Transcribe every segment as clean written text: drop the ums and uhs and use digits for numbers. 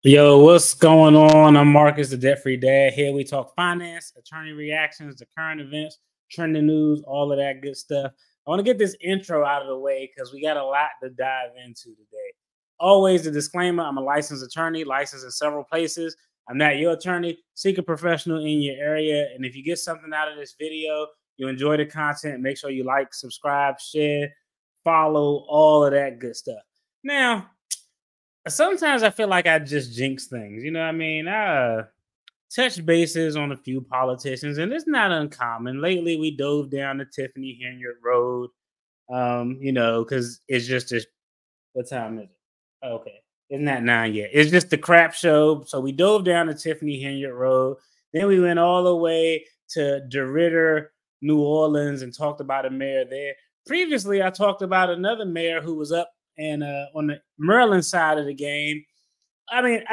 Yo, what's going on? I'm Marcus, the debt-free dad. Here we talk finance, attorney reactions, the current events, trending news, all of that good stuff. I want to get this intro out of the way because we got a lot to dive into today. Always a disclaimer, I'm a licensed attorney, licensed in several places. I'm not your attorney. Seek a professional in your area. And if you get something out of this video, you enjoy the content, make sure you like, subscribe, share, follow, all of that good stuff. Now, sometimes I feel like I just jinx things. You know what I mean? I touch bases on a few politicians, and it's not uncommon. Lately, we dove down the Tiffany Henyard Road, because it's just a, what time is it? Okay. It's not 9 yet. It's just the crap show. So we dove down the Tiffany Henyard Road. Then we went all the way to DeRidder, New Orleans, and talked about a mayor there. Previously, I talked about another mayor who was up and on the Maryland side of the game. I mean,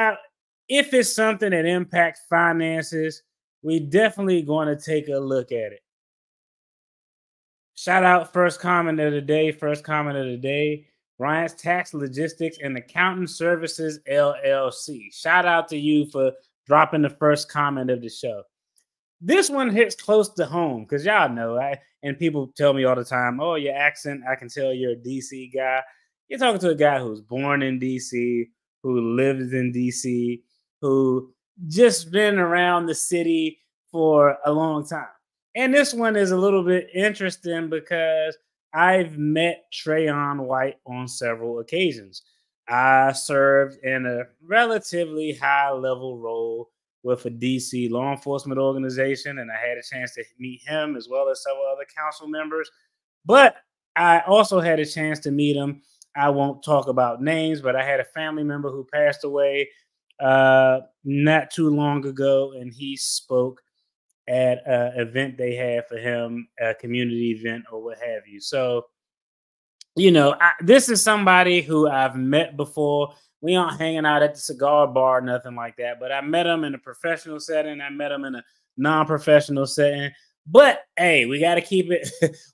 if it's something that impacts finances, we definitely going to take a look at it. Shout out first comment of the day. Ryan's Tax Logistics and Accounting Services, LLC. Shout out to you for dropping the first comment of the show. This one hits close to home because y'all know, and people tell me all the time, oh, your accent, I can tell you're a DC guy. You're talking to a guy who's born in DC, who lives in DC, who just been around the city for a long time. And this one is a little bit interesting because I've met Trayon White on several occasions. I served in a relatively high-level role with a DC law enforcement organization, and I had a chance to meet him as well as several other council members. But I also had a chance to meet him. I won't talk about names, but I had a family member who passed away not too long ago, and he spoke at an event they had for him, a community event or what have you. So, this is somebody who I've met before. We aren't hanging out at the cigar bar, nothing like that, but I met him in a professional setting. I met him in a non-professional setting. But hey, we got to keep it.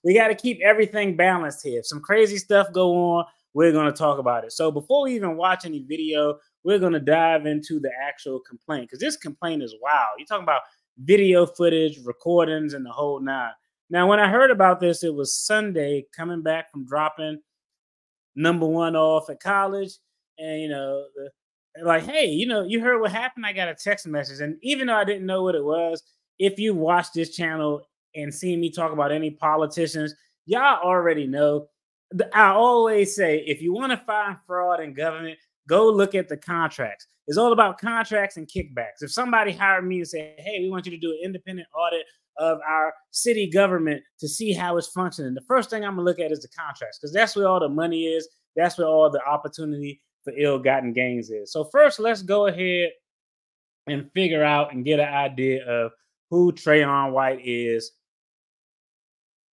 We got to keep everything balanced here. If some crazy stuff go on, we're going to talk about it. So before we even watch any video, we're going to dive into the actual complaint because this complaint is wild. You're talking about video footage, recordings, and the whole nine. Now, when I heard about this, it was Sunday, coming back from dropping number one off at college. And, like, hey, you heard what happened? I got a text message. And even though I didn't know what it was, if you watch this channel and see me talk about any politicians, y'all already know. I always say, if you want to find fraud in government, go look at the contracts. It's all about contracts and kickbacks. If somebody hired me and said, hey, we want you to do an independent audit of our city government to see how it's functioning, the first thing I'm going to look at is the contracts because that's where all the money is. That's where all the opportunity for ill-gotten gains is. So first, let's go ahead and figure out and get an idea of who Trayon White is,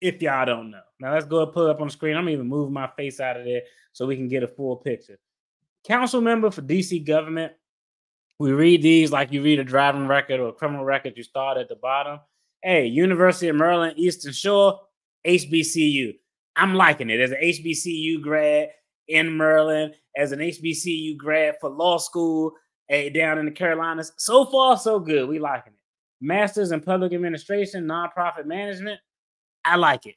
if y'all don't know. Now, let's go and put it up on the screen. I'm even moving my face out of there so we can get a full picture. Council member for DC government. We read these like you read a driving record or a criminal record. You start at the bottom. Hey, University of Maryland, Eastern Shore, HBCU. I'm liking it. As an HBCU grad in Maryland, as an HBCU grad for law school down in the Carolinas. So far, so good. We liking it. Masters in Public Administration, Nonprofit Management. I like it.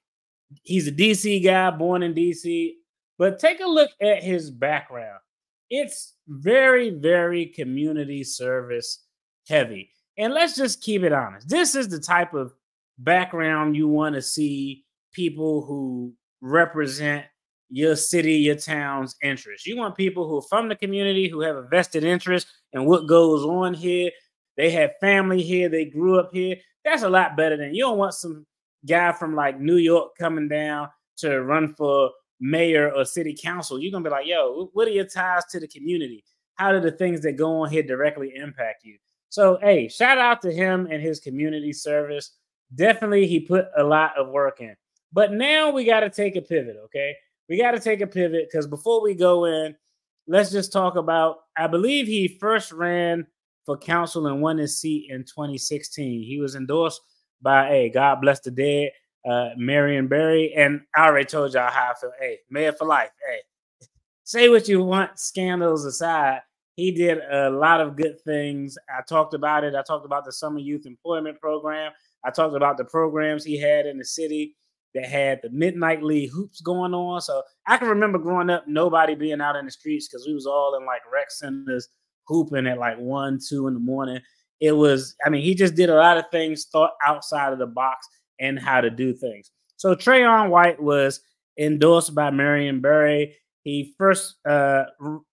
He's a DC guy, born in DC. But take a look at his background. It's very, very community service heavy. And let's just keep it honest. This is the type of background you want to see people who represent your city, your town's interests. You want people who are from the community, who have a vested interest in what goes on here. They have family here. They grew up here. That's a lot better than you don't want some guy from like New York coming down to run for mayor or city council. You're going to be like, yo, what are your ties to the community? How do the things that go on here directly impact you? So, hey, shout out to him and his community service. Definitely, he put a lot of work in. But now we got to take a pivot, okay? We got to take a pivot because before we go in, let's just talk about, I believe he first ran for council and won his seat in 2016. He was endorsed by, hey, God bless the dead, Marion Barry. And I already told y'all how I feel. Hey, mayor for life. Hey, say what you want, scandals aside. He did a lot of good things. I talked about it. I talked about the Summer Youth Employment Program. I talked about the programs he had in the city that had the Midnight League hoops going on. So I can remember growing up, nobody being out in the streets because we was all in like rec centers hooping at like 1, 2 in the morning. It was, I mean, he just did a lot of things, thought outside of the box and how to do things. So Trayon White was endorsed by Marion Barry. He first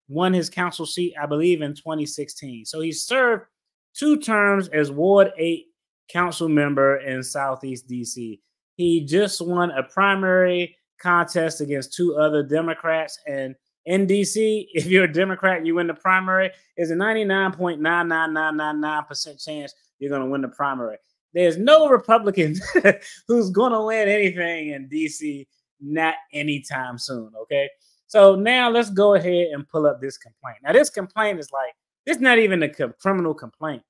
won his council seat, I believe, in 2016. So he served 2 terms as Ward 8 council member in Southeast DC. He just won a primary contest against 2 other Democrats. And in DC, if you're a Democrat and you win the primary, there's a 99.99999% chance you're going to win the primary. There's no Republican who's going to win anything in DC, not anytime soon, okay? So now let's go ahead and pull up this complaint. Now, this complaint is like, it's not even a criminal complaint.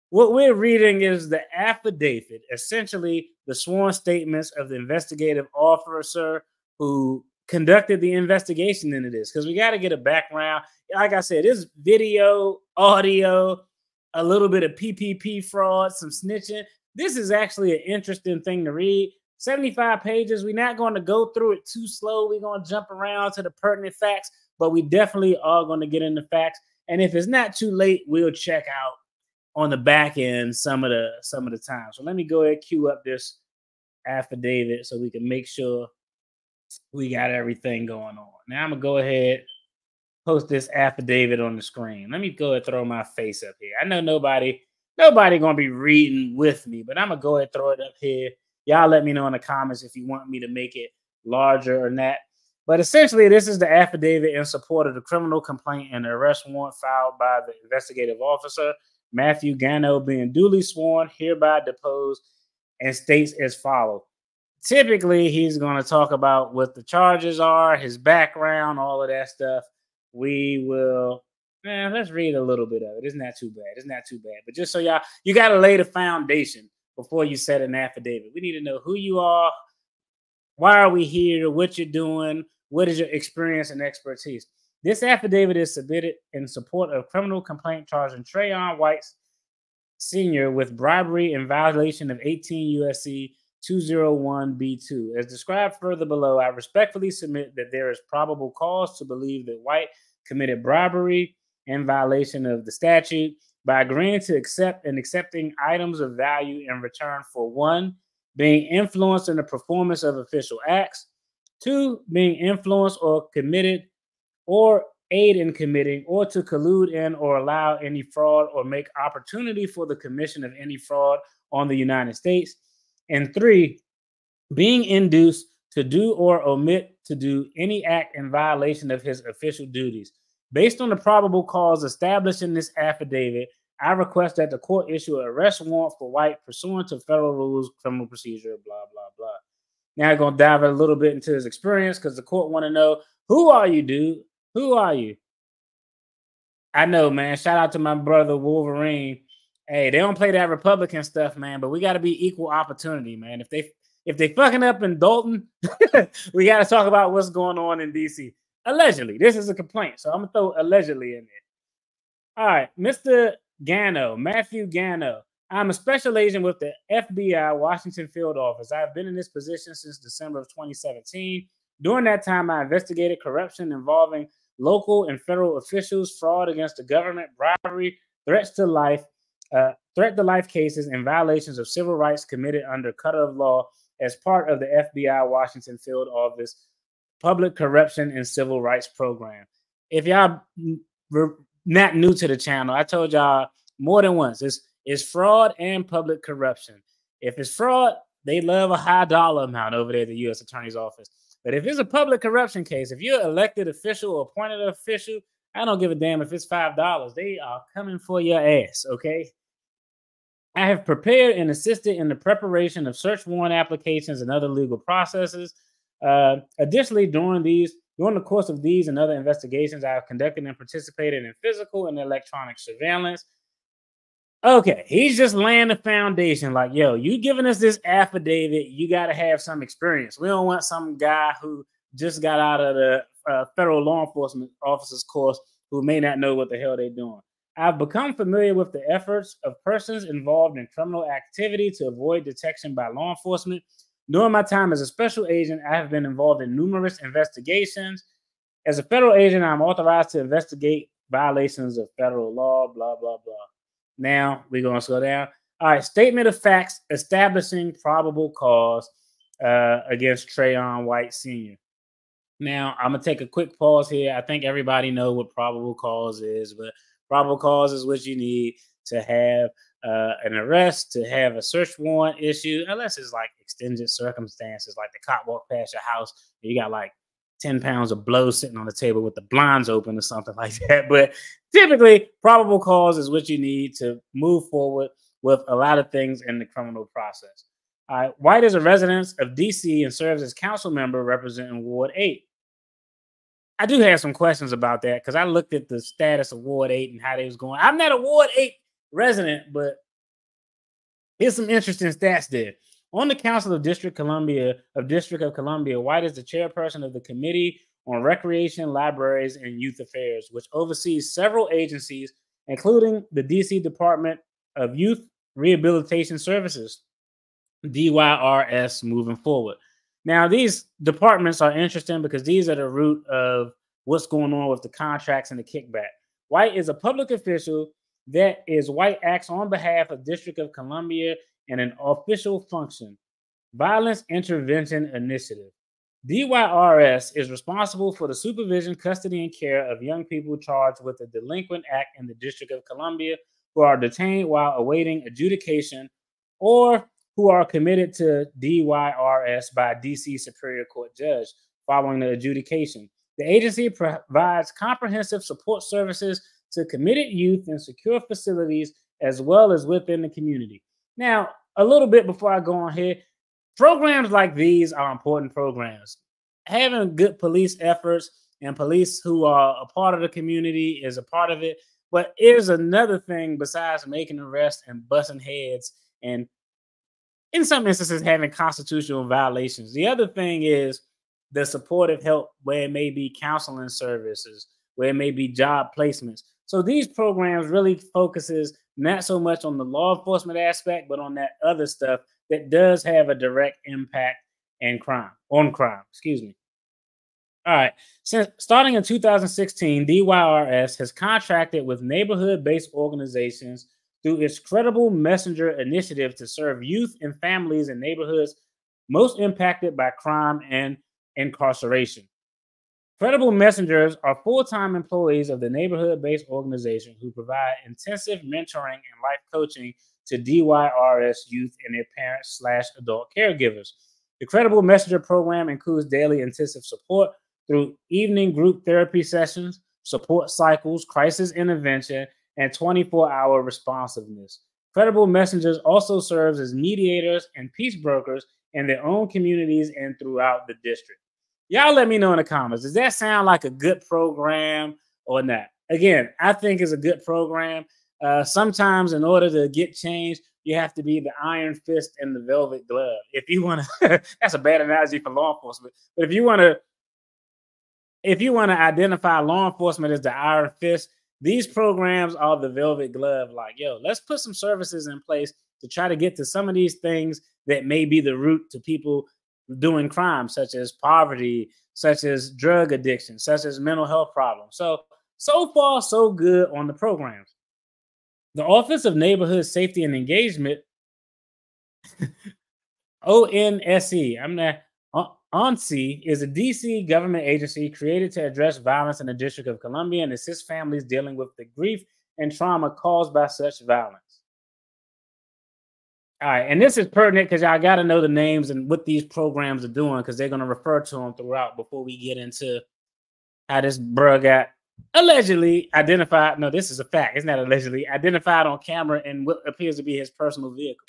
What we're reading is the affidavit, essentially the sworn statements of the investigative officer who conducted the investigation into this, because we got to get a background. Like I said, there's video, audio, a little bit of PPP fraud, some snitching. This is actually an interesting thing to read. 75 pages. We're not going to go through it too slow. We're going to jump around to the pertinent facts, but we definitely are going to get into facts. And if it's not too late, we'll check out on the back end some of the time. So let me go ahead and cue up this affidavit so we can make sure we got everything going on. Now I'm gonna go ahead, post this affidavit on the screen. Let me go ahead and throw my face up here. I know nobody gonna be reading with me, but I'm gonna go ahead and throw it up here. Y'all let me know in the comments if you want me to make it larger or not. But essentially, this is the affidavit in support of the criminal complaint and the arrest warrant filed by the investigative officer, Matthew Gano, being duly sworn, hereby deposed, and states as follows. Typically, he's going to talk about what the charges are, his background, all of that stuff. We will, let's read a little bit of it. It's not too bad. It's not too bad. But just so y'all, you got to lay the foundation before you set an affidavit. We need to know who you are, why are we here, what you're doing, what is your experience and expertise. This affidavit is submitted in support of criminal complaint charging Trayon White Sr. with bribery in violation of 18 U.S.C. 201B2. As described further below, I respectfully submit that there is probable cause to believe that White committed bribery in violation of the statute by agreeing to accept and accepting items of value in return for 1, being influenced in the performance of official acts, 2, being influenced or committed or aid in committing or to collude in or allow any fraud or make opportunity for the commission of any fraud on the United States, and 3, being induced to do or omit to do any act in violation of his official duties. Based on the probable cause established in this affidavit, I request that the court issue an arrest warrant for White pursuant to federal rules, criminal procedure, blah, blah, blah. Now I'm going to dive a little bit into his experience because the court want to know, who are you, dude? Who are you? I know, man. Shout out to my brother Wolverine. Hey, they don't play that Republican stuff, man, but we got to be equal opportunity, man. If they fucking up in Dalton, we got to talk about what's going on in DC. Allegedly, this is a complaint, so I'm gonna throw allegedly in there. All right, Mr. Gano, Matthew Gano. I'm a special agent with the FBI Washington Field Office. I've been in this position since December of 2017. During that time, I investigated corruption involving local and federal officials, fraud against the government, bribery, threat to life cases, and violations of civil rights committed under color of law as part of the FBI Washington Field Office Public Corruption and Civil Rights Program. If y'all not new to the channel, I told y'all more than once, it's fraud and public corruption. If it's fraud, they love a high dollar amount over there at the U.S. Attorney's Office. But if it's a public corruption case, if you're an elected official or appointed official, I don't give a damn if it's $5. They are coming for your ass, okay? I have prepared and assisted in the preparation of search warrant applications and other legal processes. Additionally, during the course of these and other investigations, I have conducted and participated in physical and electronic surveillance. Okay, he's just laying the foundation like, yo, you giving us this affidavit, you got to have some experience. We don't want some guy who just got out of the federal law enforcement officer's course who may not know what the hell they're doing. I've become familiar with the efforts of persons involved in criminal activity to avoid detection by law enforcement. During my time as a special agent, I have been involved in numerous investigations. As a federal agent, I'm authorized to investigate violations of federal law, blah, blah, blah. Now we're going to slow down. All right, statement of facts establishing probable cause against Trayon White Sr. Now, I'm going to take a quick pause here. I think everybody knows what probable cause is, but probable cause is what you need to have an arrest, to have a search warrant issued, unless it's like extended circumstances, like the cop walked past your house, and you got like 10 pounds of blow sitting on the table with the blinds open or something like that. But typically, probable cause is what you need to move forward with a lot of things in the criminal process. White is a resident of D.C. and serves as council member representing Ward 8. I do have some questions about that because I looked at the status of Ward 8 and how they was going. I'm not a Ward 8 resident, but here's some interesting stats there. On the Council of District of Columbia, White is the chairperson of the Committee on Recreation, Libraries, and Youth Affairs, which oversees several agencies, including the D.C. Department of Youth Rehabilitation Services, DYRS, moving forward. Now, these departments are interesting because these are the root of what's going on with the contracts and the kickback. White is a public official. White acts on behalf of District of Columbia in an official function, Violence Intervention Initiative. DYRS is responsible for the supervision, custody, and care of young people charged with a delinquent act in the District of Columbia who are detained while awaiting adjudication or who are committed to DYRS by a D.C. Superior Court judge following the adjudication. The agency provides comprehensive support services to committed youth in secure facilities as well as within the community. Now, a little bit before I go on here, programs like these are important programs. Having good police efforts and police who are a part of the community is a part of it. But here's another thing besides making arrests and busting heads and in some instances having constitutional violations. The other thing is the supportive help, where it may be counseling services, where it may be job placements. So these programs really focuses not so much on the law enforcement aspect, but on that other stuff that does have a direct impact on crime. Excuse me. All right. Since starting in 2016, DYRS has contracted with neighborhood-based organizations through its Credible Messenger initiative to serve youth and families in neighborhoods most impacted by crime and incarceration. Credible Messengers are full-time employees of the neighborhood-based organization who provide intensive mentoring and life coaching to DYRS youth and their parents/adult caregivers. The Credible Messenger program includes daily intensive support through evening group therapy sessions, support cycles, crisis intervention, and 24-hour responsiveness. Credible Messengers also serves as mediators and peace brokers in their own communities and throughout the district. Y'all let me know in the comments. Does that sound like a good program or not? Again, I think it's a good program. Sometimes in order to get change, you have to be the iron fist and the velvet glove. If you want to, that's a bad analogy for law enforcement. But if you want to identify law enforcement as the iron fist, these programs are the velvet glove. Like, yo, let's put some services in place to try to get to some of these things that may be the root to people doing crime, such as poverty, such as drug addiction, such as mental health problems. So far, so good on the programs. The Office of Neighborhood Safety and Engagement, ONSE, ONSE is a DC government agency created to address violence in the District of Columbia and assist families dealing with the grief and trauma caused by such violence. All right, and this is pertinent because y'all got to know the names and what these programs are doing because they're going to refer to them throughout before we get into how this bro got allegedly identified. No, this is a fact. It's not allegedly identified on camera in what appears to be his personal vehicle.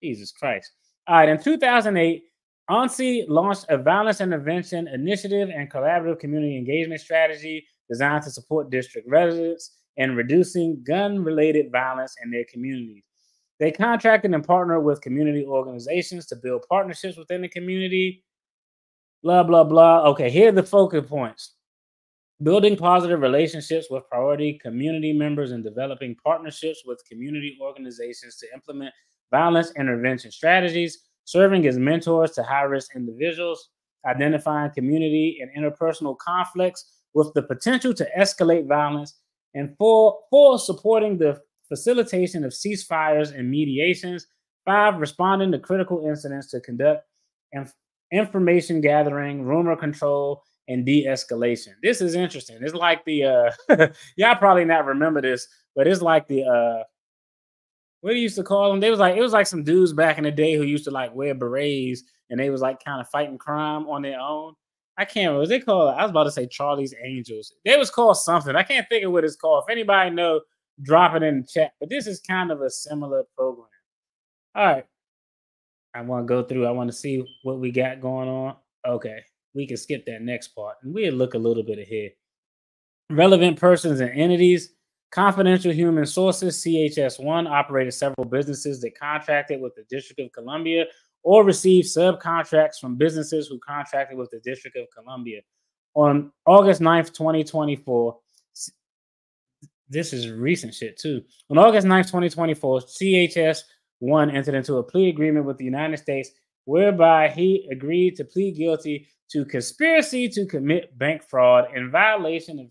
Jesus Christ. All right, in 2008, ONSE launched a violence intervention initiative and collaborative community engagement strategy designed to support district residents in reducing gun-related violence in their communities. They contracted and partnered with community organizations to build partnerships within the community. Blah, blah, blah. Okay, here are the focal points. building positive relationships with priority community members and developing partnerships with community organizations to implement violence intervention strategies, serving as mentors to high-risk individuals, identifying community and interpersonal conflicts with the potential to escalate violence, and four supporting the facilitation of ceasefires and mediations, five, responding to critical incidents to conduct information gathering, rumor control, and de-escalation. This is interesting. It's like the y'all probably not remember this, but it's like the what do you used to call them? They was like it was like some dudes back in the day who used to like wear berets and they was like kind of fighting crime on their own. I can't remember. Was they called? I was about to say Charlie's Angels. They was called something. I can't think of what it's called. If anybody know, drop it in the chat. But this is kind of a similar program. All right. I want to go through. I want to see what we got going on. Okay. We can skip that next part and we'll look a little bit ahead. Relevant persons and entities. Confidential Human Sources, CHS-1, operated several businesses that contracted with the District of Columbia or received subcontracts from businesses who contracted with the District of Columbia. On August 9th, 2024, this is recent shit too. On August 9th, 2024, CHS-1 entered into a plea agreement with the United States whereby he agreed to plead guilty to conspiracy to commit bank fraud in violation of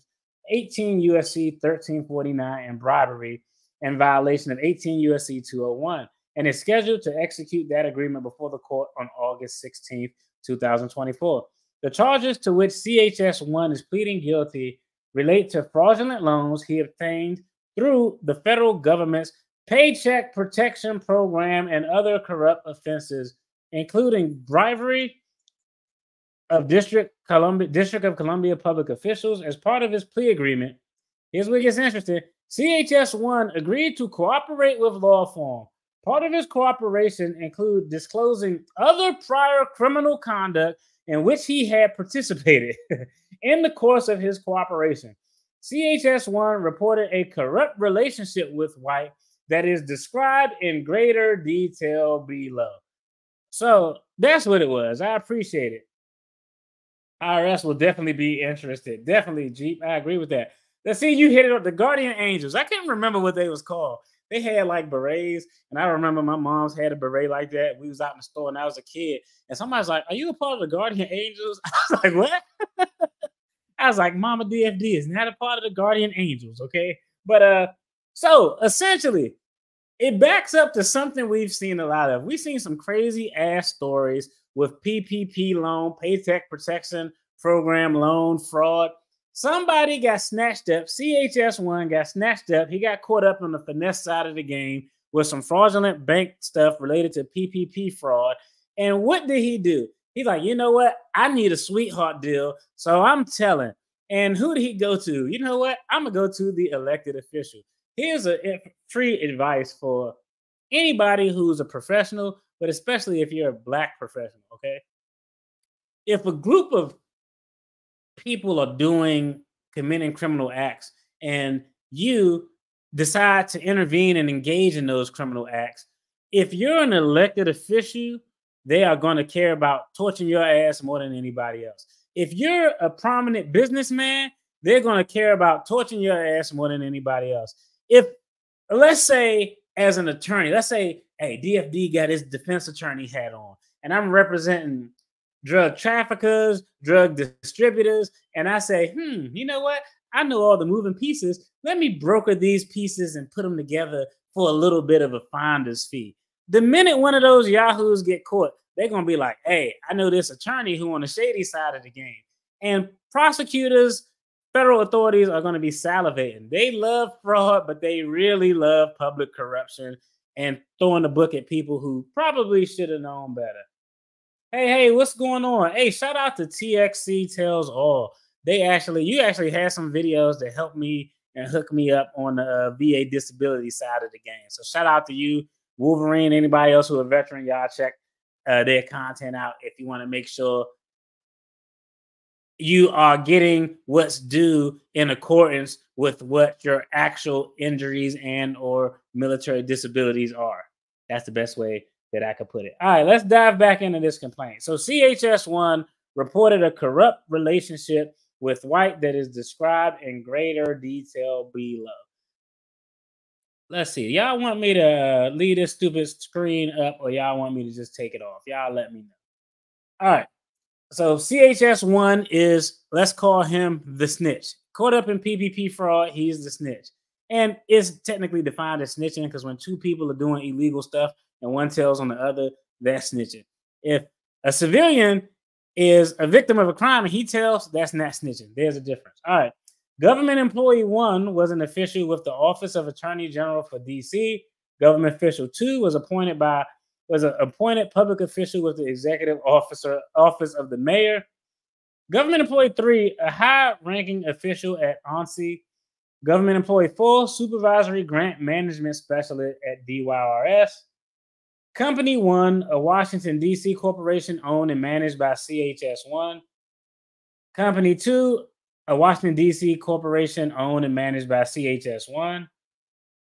18 USC 1349 and bribery in violation of 18 USC 201 and is scheduled to execute that agreement before the court on August 16th, 2024. The charges to which CHS-1 is pleading guilty relate to fraudulent loans he obtained through the federal government's Paycheck Protection Program and other corrupt offenses, including bribery of District of Columbia public officials. As part of his plea agreement, here's where it gets interesting. CHS-1 agreed to cooperate with law firm. Part of his cooperation include disclosing other prior criminal conduct in which he had participated in the course of his cooperation. CHS-1 reported a corrupt relationship with White that is described in greater detail below. So that's what it was. I appreciate it. IRS will definitely be interested. Definitely, Jeep. I agree with that. Let's see, you hit it up. The Guardian Angels. I can't remember what they was called. They had like berets, and I remember my mom's had a beret like that. We was out in the store, and I was a kid, and somebody's like, "Are you a part of the Guardian Angels?" I was like, "What?" I was like, "Mama DFD is not a part of the Guardian Angels, okay?" But so essentially, it backs up to something we've seen a lot of. We've seen some crazy ass stories with PPP loan, Paycheck Protection Program loan fraud. Somebody got snatched up. CHS-1 got snatched up. He got caught up on the finesse side of the game with some fraudulent bank stuff related to PPP fraud. And what did he do? He's like, you know what? I need a sweetheart deal. So I'm telling. And who did he go to? You know what? I'm going to go to the elected official. Here's a free advice for anybody who's a professional, but especially if you're a Black professional, okay? If a group of people are committing criminal acts and you decide to intervene and engage in those criminal acts, if you're an elected official, they are going to care about torching your ass more than anybody else. If you're a prominent businessman, they're going to care about torching your ass more than anybody else. If, let's say, as an attorney, let's say, hey, DFD got his defense attorney hat on, and I'm representing drug traffickers, drug distributors, and I say, you know what? I know all the moving pieces. Let me broker these pieces and put them together for a little bit of a finder's fee. The minute one of those yahoos get caught, they're going to be like, hey, I know this attorney who on the shady side of the game. And prosecutors, federal authorities are going to be salivating. They love fraud, but they really love public corruption and throwing the book at people who probably should have known better. Hey, what's going on? Hey, shout out to TXC Tells All. You actually had some videos that helped me and hook me up on the VA disability side of the game. So shout out to you, Wolverine, anybody else who are a veteran, y'all check their content out if you want to make sure you are getting what's due in accordance with what your actual injuries and or military disabilities are. That's the best way that I could put it. All right, let's dive back into this complaint. So CHS-1 reported a corrupt relationship with White that is described in greater detail below. Let's see. Y'all want me to leave this stupid screen up or y'all want me to just take it off? Y'all let me know. All right. So CHS1 is, let's call him the snitch. Caught up in PPP fraud, he's the snitch. And it's technically defined as snitching because when two people are doing illegal stuff and one tells on the other, that's snitching. If a civilian is a victim of a crime and he tells, that's not snitching. There's a difference. All right. Government employee 1 was an official with the Office of Attorney General for DC. Government official 2 was an appointed public official with the executive office of the mayor. Government employee 3, a high-ranking official at ONSI. Government employee 4, supervisory grant management specialist at DYRS. Company 1, a Washington, D.C. corporation owned and managed by CHS1. Company 2, a Washington, D.C. corporation owned and managed by CHS1.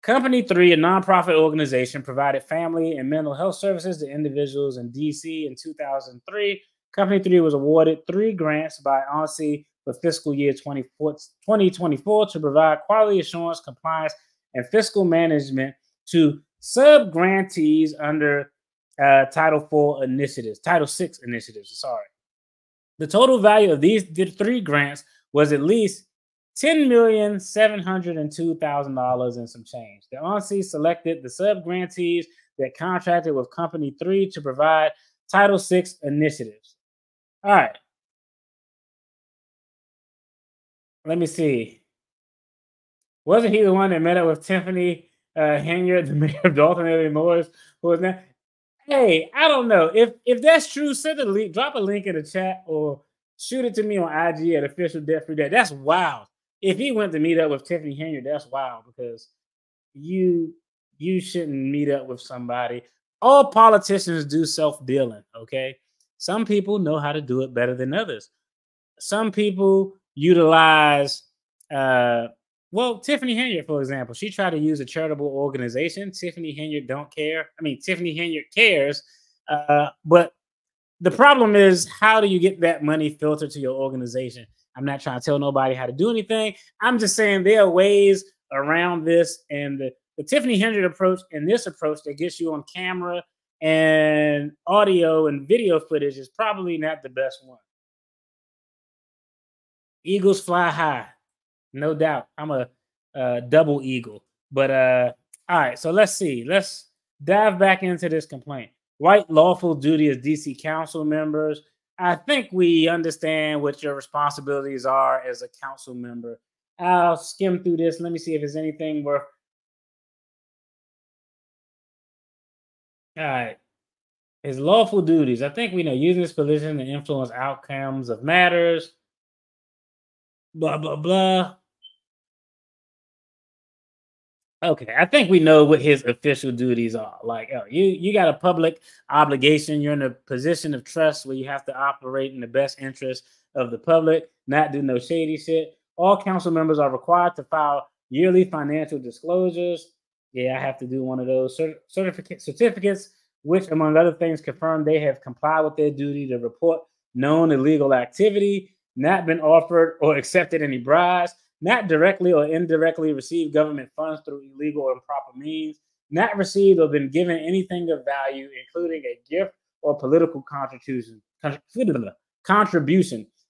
Company 3, a nonprofit organization, provided family and mental health services to individuals in D.C. in 2003. Company 3 was awarded 3 grants by ONSI for fiscal year 2024 to provide quality assurance, compliance, and fiscal management to sub-grantees under Title 6 initiatives. Sorry. The total value of these 3 grants was at least $10,702,000 and some change. The ONSI selected the sub-grantees that contracted with Company 3 to provide Title 6 initiatives. All right. Let me see. Wasn't he the one that met up with Tiffany Henyard, the mayor of Dalton, Illinois? Who was that? Hey, I don't know. If that's true, send a link, drop a link in the chat or shoot it to me on IG at Official Debt Free Day. That's wild. If he went to meet up with Tiffany Henyard, that's wild because you shouldn't meet up with somebody. All politicians do self-dealing, okay? Some people know how to do it better than others. Some people utilize, Tiffany Henyard, for example, she tried to use a charitable organization. Tiffany Henyard don't care. I mean, Tiffany Henyard cares, but the problem is, how do you get that money filtered to your organization? I'm not trying to tell nobody how to do anything. I'm just saying there are ways around this, and the Tiffany Henyard approach and this approach that gets you on camera and audio and video footage is probably not the best one. Eagles fly high, no doubt. I'm a double eagle. But all right, so let's see. Let's dive back into this complaint. White lawful duty as DC council members. I think we understand what your responsibilities are as a council member. I'll skim through this. Let me see if there's anything worth. All right. His lawful duties. I think we know using his position to influence outcomes of matters. Blah, blah, blah. Okay, I think we know what his official duties are. Like, you got a public obligation. You're in a position of trust where you have to operate in the best interest of the public, not do no shady shit. All council members are required to file yearly financial disclosures. Yeah, I have to do one of those certificates, which, among other things, confirm they have complied with their duty to report known illegal activity, not been offered or accepted any bribes, not directly or indirectly received government funds through illegal or improper means, not received or been given anything of value, including a gift or political contribution,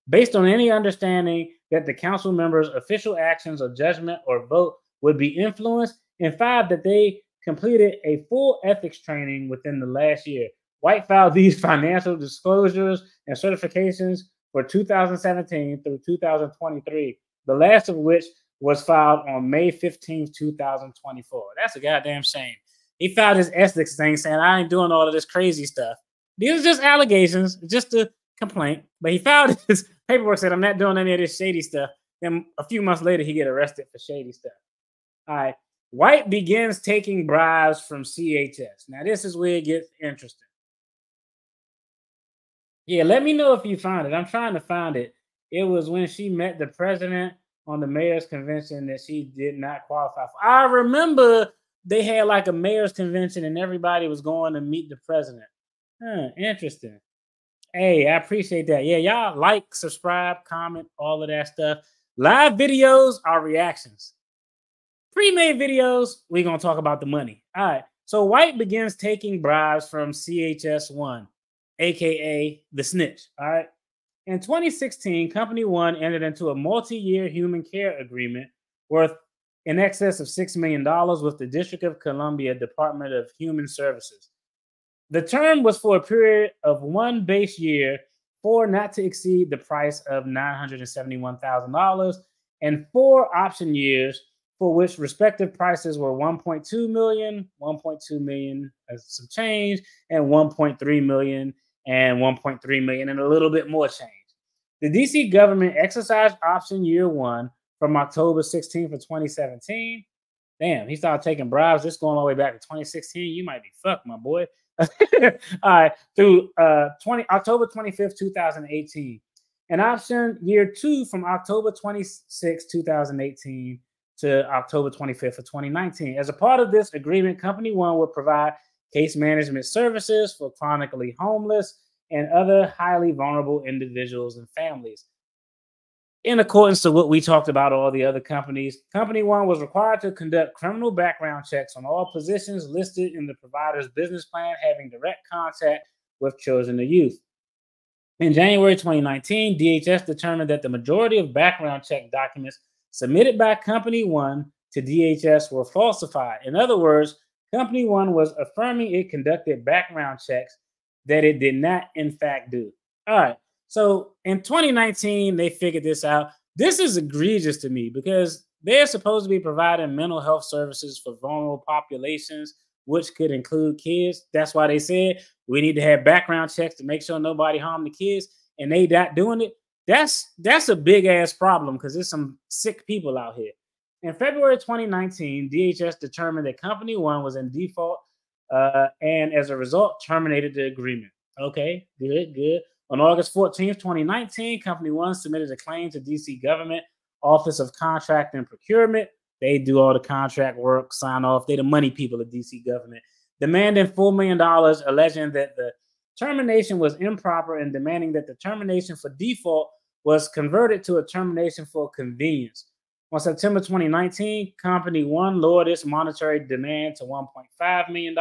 based on any understanding that the council members' official actions or judgment or vote would be influenced, and 5, that they completed a full ethics training within the last year. White filed these financial disclosures and certifications for 2017 through 2023. The last of which was filed on May 15, 2024. That's a goddamn shame. He filed his ethics thing saying, I ain't doing all of this crazy stuff. These are just allegations, just a complaint. But he filed his paperwork, said, I'm not doing any of this shady stuff. Then a few months later, he get arrested for shady stuff. All right. White begins taking bribes from CHS. Now, this is where it gets interesting. Yeah, let me know if you found it. I'm trying to find it. It was when she met the president on the mayor's convention that she did not qualify for. I remember they had like a mayor's convention and everybody was going to meet the president. Interesting. Hey, I appreciate that. Yeah, y'all like, subscribe, comment, all of that stuff. Live videos are reactions. Pre-made videos, we're gonna talk about the money. All right. So White begins taking bribes from CHS1, aka the snitch. All right. In 2016, Company One entered into a multi-year human care agreement worth in excess of $6 million with the District of Columbia Department of Human Services. The term was for a period of one base year for not to exceed the price of $971,000 and four option years for which respective prices were 1.2 million, 1.2 million as some change, and 1.3 million and 1.3 million and a little bit more change. The DC government exercised option year one from October 16th of 2017. Damn, he started taking bribes. This going all the way back to 2016. You might be fucked, my boy. All right, through October 25th, 2018. An option year two from October 26th, 2018 to October 25th of 2019. As a part of this agreement, Company One would provide case management services for chronically homeless and other highly vulnerable individuals and families. In accordance to what we talked about, all the other companies, Company One was required to conduct criminal background checks on all positions listed in the provider's business plan having direct contact with children or youth. In January 2019, DHS determined that the majority of background check documents submitted by Company One to DHS were falsified. In other words, Company One was affirming it conducted background checks that it did not, in fact, do. All right. So in 2019, they figured this out. This is egregious to me because they're supposed to be providing mental health services for vulnerable populations, which could include kids. That's why they said we need to have background checks to make sure nobody harm the kids, and they not doing it. That's a big ass problem because there's some sick people out here. In February 2019, DHS determined that Company One was in default and as a result terminated the agreement. Okay, good. On August 14th, 2019, Company One submitted a claim to DC government Office of Contract and Procurement. They do all the contract work, sign off. They the money people of DC government, demanding $4 million, alleging that the termination was improper and demanding that the termination for default was converted to a termination for convenience. On September 2019, Company One lowered its monetary demand to $1.5 million.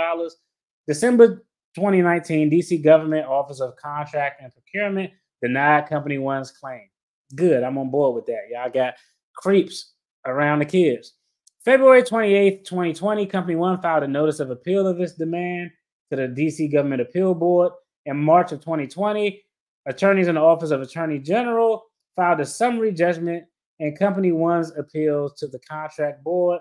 December 2019, DC Government Office of Contract and Procurement denied Company One's claim. Good, I'm on board with that. Y'all got creeps around the kids. February 28th, 2020, Company One filed a notice of appeal of this demand to the DC Government Appeal Board. In March of 2020, attorneys in the Office of Attorney General filed a summary judgment in Company One's appeals to the contract board.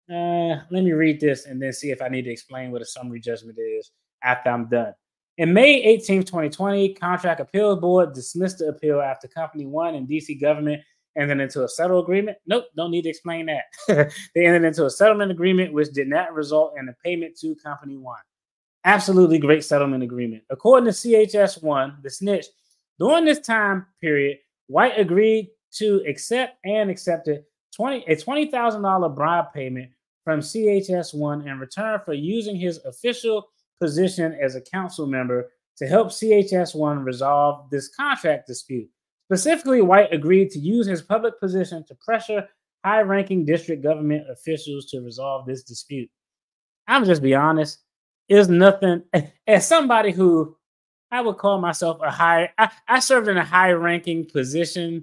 Let me read this and then see if I need to explain what a summary judgment is after I'm done. In May 18, 2020, Contract Appeals Board dismissed the appeal after Company One and DC government entered into a settlement agreement. Nope, don't need to explain that. They entered into a settlement agreement which did not result in a payment to Company One. Absolutely great settlement agreement. According to CHS1, the snitch, during this time period, White agreed to accept and accepted a $20,000 bribe payment from CHS1 in return for using his official position as a council member to help CHS1 resolve this contract dispute. Specifically, White agreed to use his public position to pressure high-ranking district government officials to resolve this dispute. I'm just be honest, there's nothing, as somebody who I would call myself I served in a high-ranking position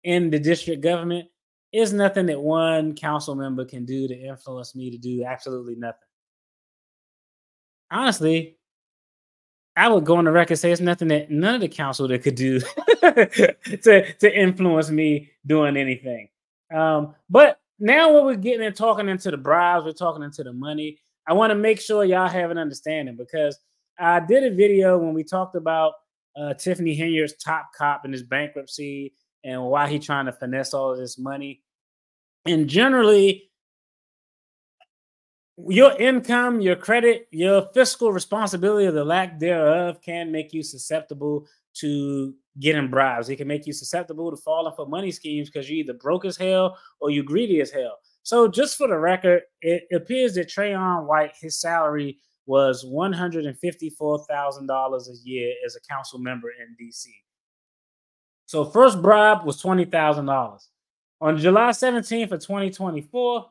in the district government. There's nothing that one council member can do to influence me to do absolutely nothing. Honestly, I would go on the record and say it's nothing that none of the council that could do to influence me doing anything. But now when we're getting and talking into the bribes, we're talking into the money. I want to make sure y'all have an understanding because I did a video when we talked about Tiffany Henyard's top cop and his bankruptcy and why he's trying to finesse all of this money. And generally, your income, your credit, your fiscal responsibility or the lack thereof can make you susceptible to getting bribes. It can make you susceptible to falling for money schemes because you're either broke as hell or you're greedy as hell. So just for the record, it appears that Trayon White, his salary was $154,000 a year as a council member in DC. So first bribe was $20,000. On July 17th of 2024,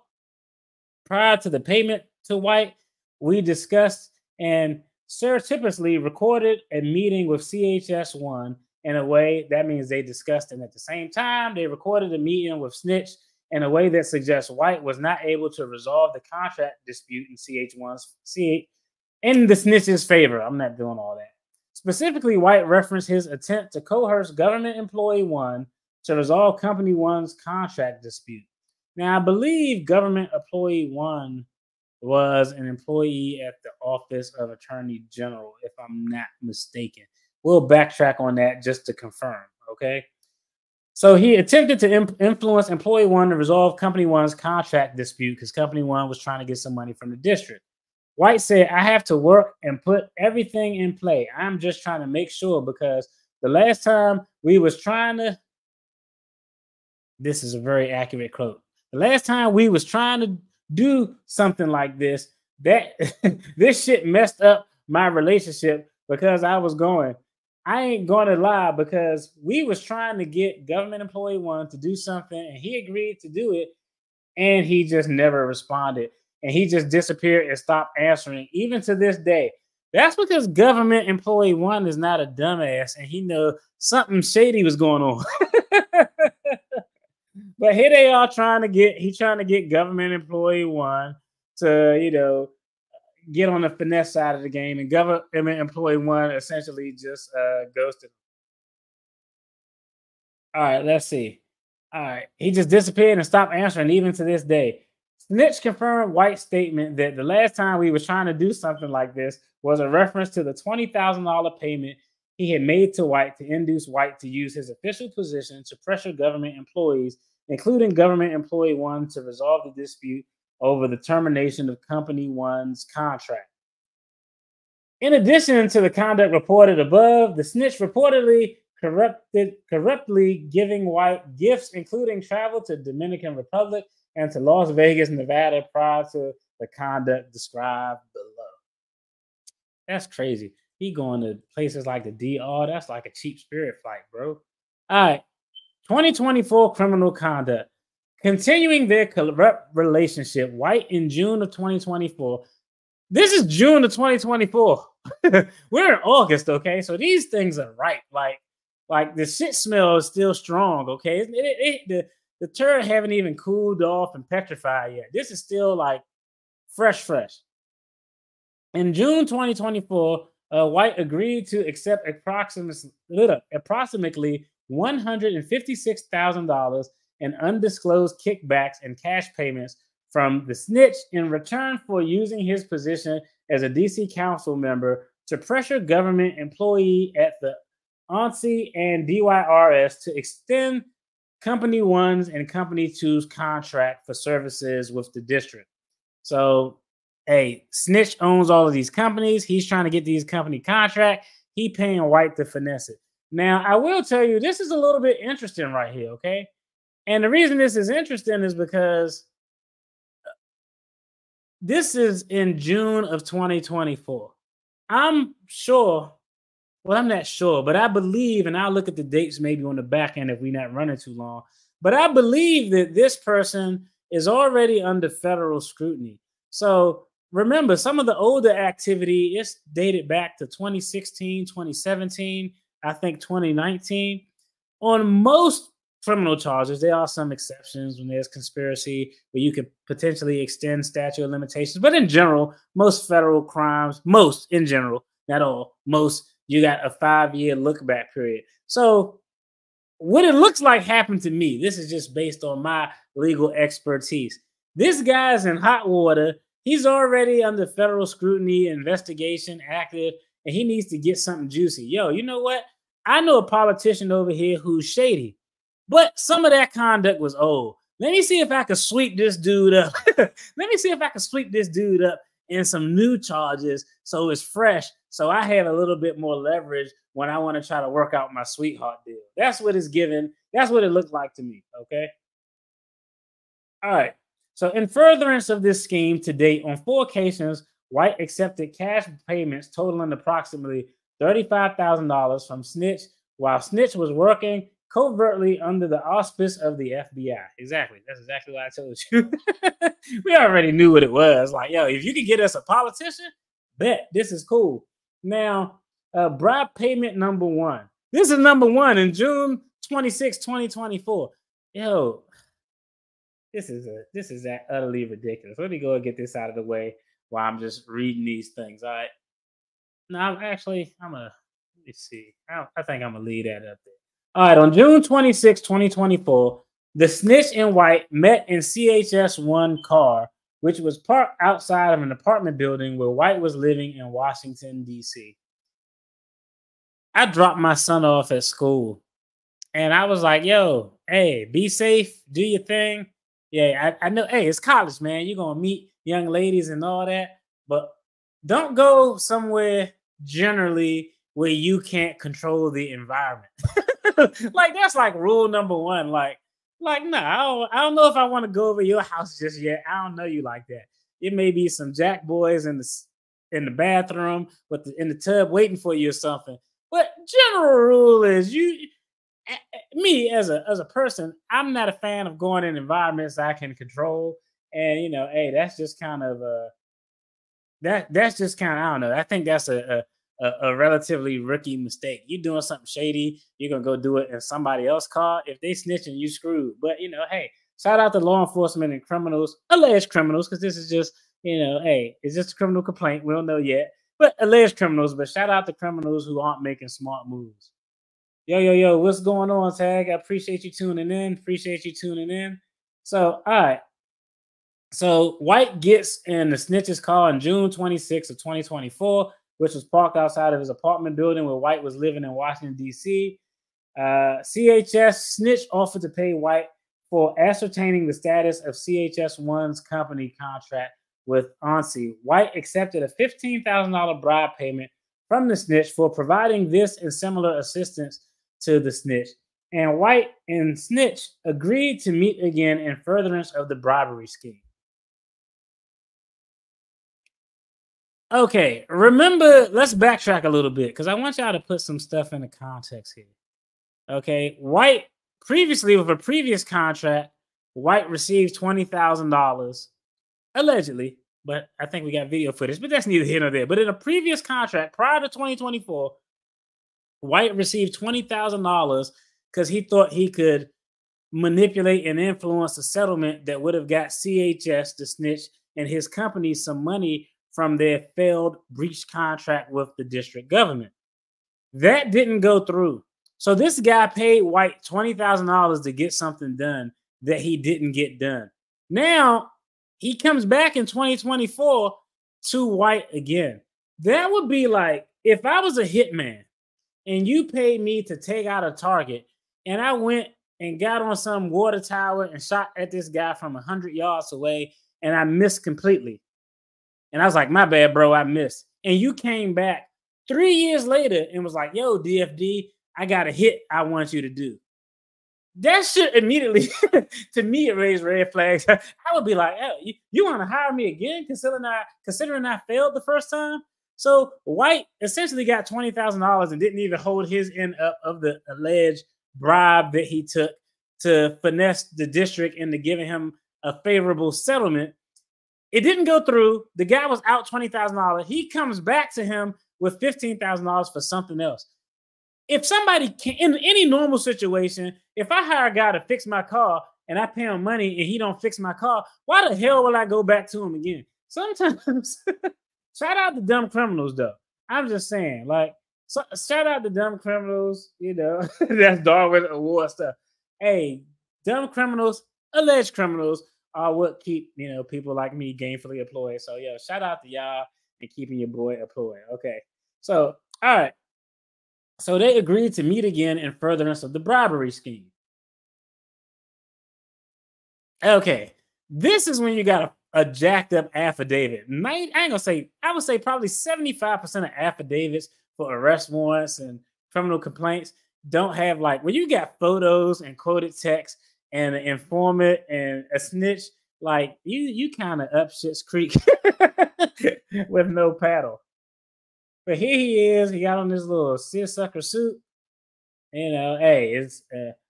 prior to the payment to White, we discussed and surreptitiously recorded a meeting with CHS1 in a way that means they discussed, and at the same time, they recorded a meeting with Snitch in a way that suggests White was not able to resolve the contract dispute in in the Snitch's favor. I'm not doing all that. Specifically, White referenced his attempt to coerce government employee 1 to resolve company 1's contract dispute. Now, I believe government employee 1 was an employee at the Office of Attorney General, if I'm not mistaken. We'll backtrack on that just to confirm, okay? So he attempted to influence employee 1 to resolve company 1's contract dispute because company 1 was trying to get some money from the district. White said, I have to work and put everything in play. I'm just trying to make sure because the last time we was trying to, this is a very accurate quote. The last time we was trying to do something like this, that this shit messed up my relationship because I ain't going to lie, because we was trying to get government employee 1 to do something and he agreed to do it and he just never responded. And he just disappeared and stopped answering, even to this day. That's because government employee 1 is not a dumbass and he knows something shady was going on. But here they are trying to get government employee 1 to, get on the finesse side of the game, and government employee 1 essentially just ghosted him. All right, let's see. All right, he just disappeared and stopped answering, even to this day. Snitch confirmed White's statement that the last time we were trying to do something like this was a reference to the $20,000 payment he had made to White to induce White to use his official position to pressure government employees, including government employee 1, to resolve the dispute over the termination of company 1's contract. In addition to the conduct reported above, the snitch reportedly corruptly giving White gifts, including travel to Dominican Republic and to Las Vegas, Nevada, prior to the conduct described below. That's crazy. He going to places like the DR. That's like a cheap spirit flight, bro. All right. 2024 criminal conduct. Continuing their corrupt relationship, White in June of 2024. This is June of 2024. We're in August, okay? So these things are right. Like the shit smell is still strong, okay? The turd haven't even cooled off and petrified yet. This is still like fresh. In June 2024, White agreed to accept approximately $156,000 in undisclosed kickbacks and cash payments from the snitch in return for using his position as a DC council member to pressure government employee at the ONSI and DYRS to extend Company 1's and Company 2's contract for services with the district. So, hey, Snitch owns all of these companies. He's trying to get these company contract. He paying White to finesse it. Now, I will tell you, this is a little bit interesting right here, okay? And the reason this is interesting is because this is in June of 2024. I'm sure, well, I'm not sure, but I believe, and I'll look at the dates maybe on the back end if we're not running too long, but I believe that this person is already under federal scrutiny. So remember, some of the older activity is dated back to 2016, 2017, I think 2019. On most criminal charges, there are some exceptions when there's conspiracy where you could potentially extend statute of limitations. But in general, most federal crimes, most in general, not all, most, you got a 5-year look back period. So what it looks like happened to me, this is just based on my legal expertise. This guy's in hot water. He's already under federal scrutiny, investigation, active, and he needs to get something juicy. Yo, you know what? I know a politician over here who's shady, but some of that conduct was old. Let me see if I can sweep this dude up. Let me see if I can sweep this dude up in some new charges so it's fresh, so I have a little bit more leverage when I want to try to work out my sweetheart deal. That's what it's given. That's what it looked like to me, okay? All right. So in furtherance of this scheme to date, on 4 occasions, White accepted cash payments totaling approximately $35,000 from Snitch while Snitch was working covertly under the auspice of the FBI. Exactly. That's exactly what I told you. We already knew what it was. Like, yo, if you could get us a politician, bet this is cool. Now, bribe payment number one. This is number one in June 26, 2024. Yo, this is utterly ridiculous. Let me go and get this out of the way while I'm just reading these things. All right. No, I'm gonna let me see. I think I'm gonna leave that up there. All right, on June 26, 2024, the Snitch and White met in CHS1 car, which was parked outside of an apartment building where White was living in Washington, D.C. I dropped my son off at school and I was like, yo, hey, be safe, do your thing. Yeah, I know, hey, it's college, man. You're going to meet young ladies and all that, but don't go somewhere generally where you can't control the environment. Like, that's like rule number one. Like, nah, I don't know if I want to go over your house just yet. I don't know you like that. It may be some jack boys in the bathroom, but in the tub waiting for you or something. But general rule is me as a person, I'm not a fan of going in environments I can control. And hey, that's just kind of that's just kind of, I don't know. I think that's a relatively rookie mistake. You doing something shady, you're gonna go do it in somebody else's car. If they snitching, you screwed. But hey, shout out to law enforcement and criminals, alleged criminals, because this is just hey, it's just a criminal complaint. We don't know yet, but alleged criminals. But shout out to criminals who aren't making smart moves. Yo, what's going on, Tag? I appreciate you tuning in. So, all right. So White gets in the Snitch's car on June 26th of 2024, which was parked outside of his apartment building where White was living in Washington, D.C. CHS Snitch offered to pay White for ascertaining the status of CHS1's company contract with ANSI. White accepted a $15,000 bribe payment from the Snitch for providing this and similar assistance to the Snitch. And White and Snitch agreed to meet again in furtherance of the bribery scheme. Okay, remember, let's backtrack a little bit because I want y'all to put some stuff into context here. Okay, White, previously with a previous contract, White received $20,000, allegedly, but I think we got video footage, but that's neither here nor there. But in a previous contract prior to 2024, White received $20,000 because he thought he could manipulate and influence a settlement that would have got CHS, the Snitch, and his company some money from their failed breach contract with the district government. That didn't go through. So this guy paid White $20,000 to get something done that he didn't get done. Now, he comes back in 2024 to White again. That would be like if I was a hitman and you paid me to take out a target and I went and got on some water tower and shot at this guy from 100 yards away and I missed completely. And I was like, my bad, bro, I missed. And you came back 3 years later and was like, yo, DFD, I got a hit I want you to do. That shit immediately, to me, it raised red flags. I would be like, oh, you want to hire me again, considering I failed the first time? So White essentially got $20,000 and didn't even hold his end up of the alleged bribe that he took to finesse the district into giving him a favorable settlement. It didn't go through. The guy was out $20,000. He comes back to him with $15,000 for something else. If somebody can, in any normal situation, if I hire a guy to fix my car and I pay him money and he don't fix my car, why the hell will I go back to him again? Sometimes, shout out to dumb criminals, though. I'm just saying, like, so, shout out to dumb criminals, that's Darwin Award stuff. Hey, dumb criminals, alleged criminals are what keep, people like me gainfully employed. So, shout out to y'all and keeping your boy employed. Okay. So, all right. So they agreed to meet again in furtherance of the bribery scheme. Okay. This is when you got a jacked up affidavit. I ain't gonna say, I would say probably 75% of affidavits for arrest warrants and criminal complaints don't have, like, when you got photos and quoted text and an informant and a snitch, Like you kind of up shit's creek with no paddle. But here he is. He got on this little seersucker suit. You know, hey, it's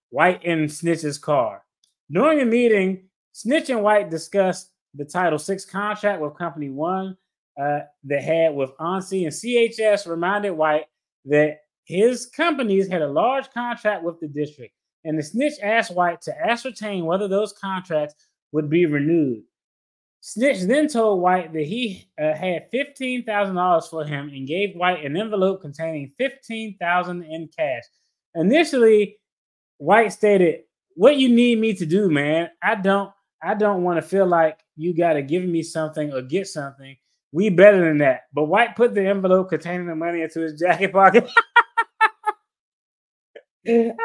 White in Snitch's car. During the meeting, Snitch and White discussed the Title VI contract with Company One that had with ANSI, and CHS reminded White that his companies had a large contract with the district. And the snitch asked White to ascertain whether those contracts would be renewed. Snitch then told White that he had $15,000 for him and gave White an envelope containing $15,000 in cash. Initially, White stated, "What you need me to do, man? I don't want to feel like you got to give me something or get something. We better than that." But White put the envelope containing the money into his jacket pocket. Yo,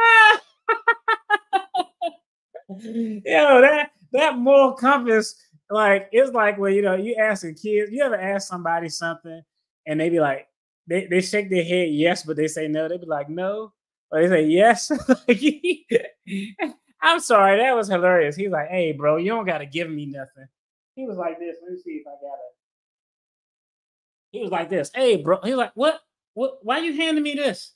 that moral compass, like, it's like when you asking kids. You ever ask somebody something and they be like, they shake their head yes, but they say no. They be like no, or they say yes. I'm sorry, that was hilarious. He's like, "Hey, bro, you don't gotta give me nothing." He was like this. Let me see if I got it. He was like this. "Hey, bro." He was like, "What? What? Why you handing me this?"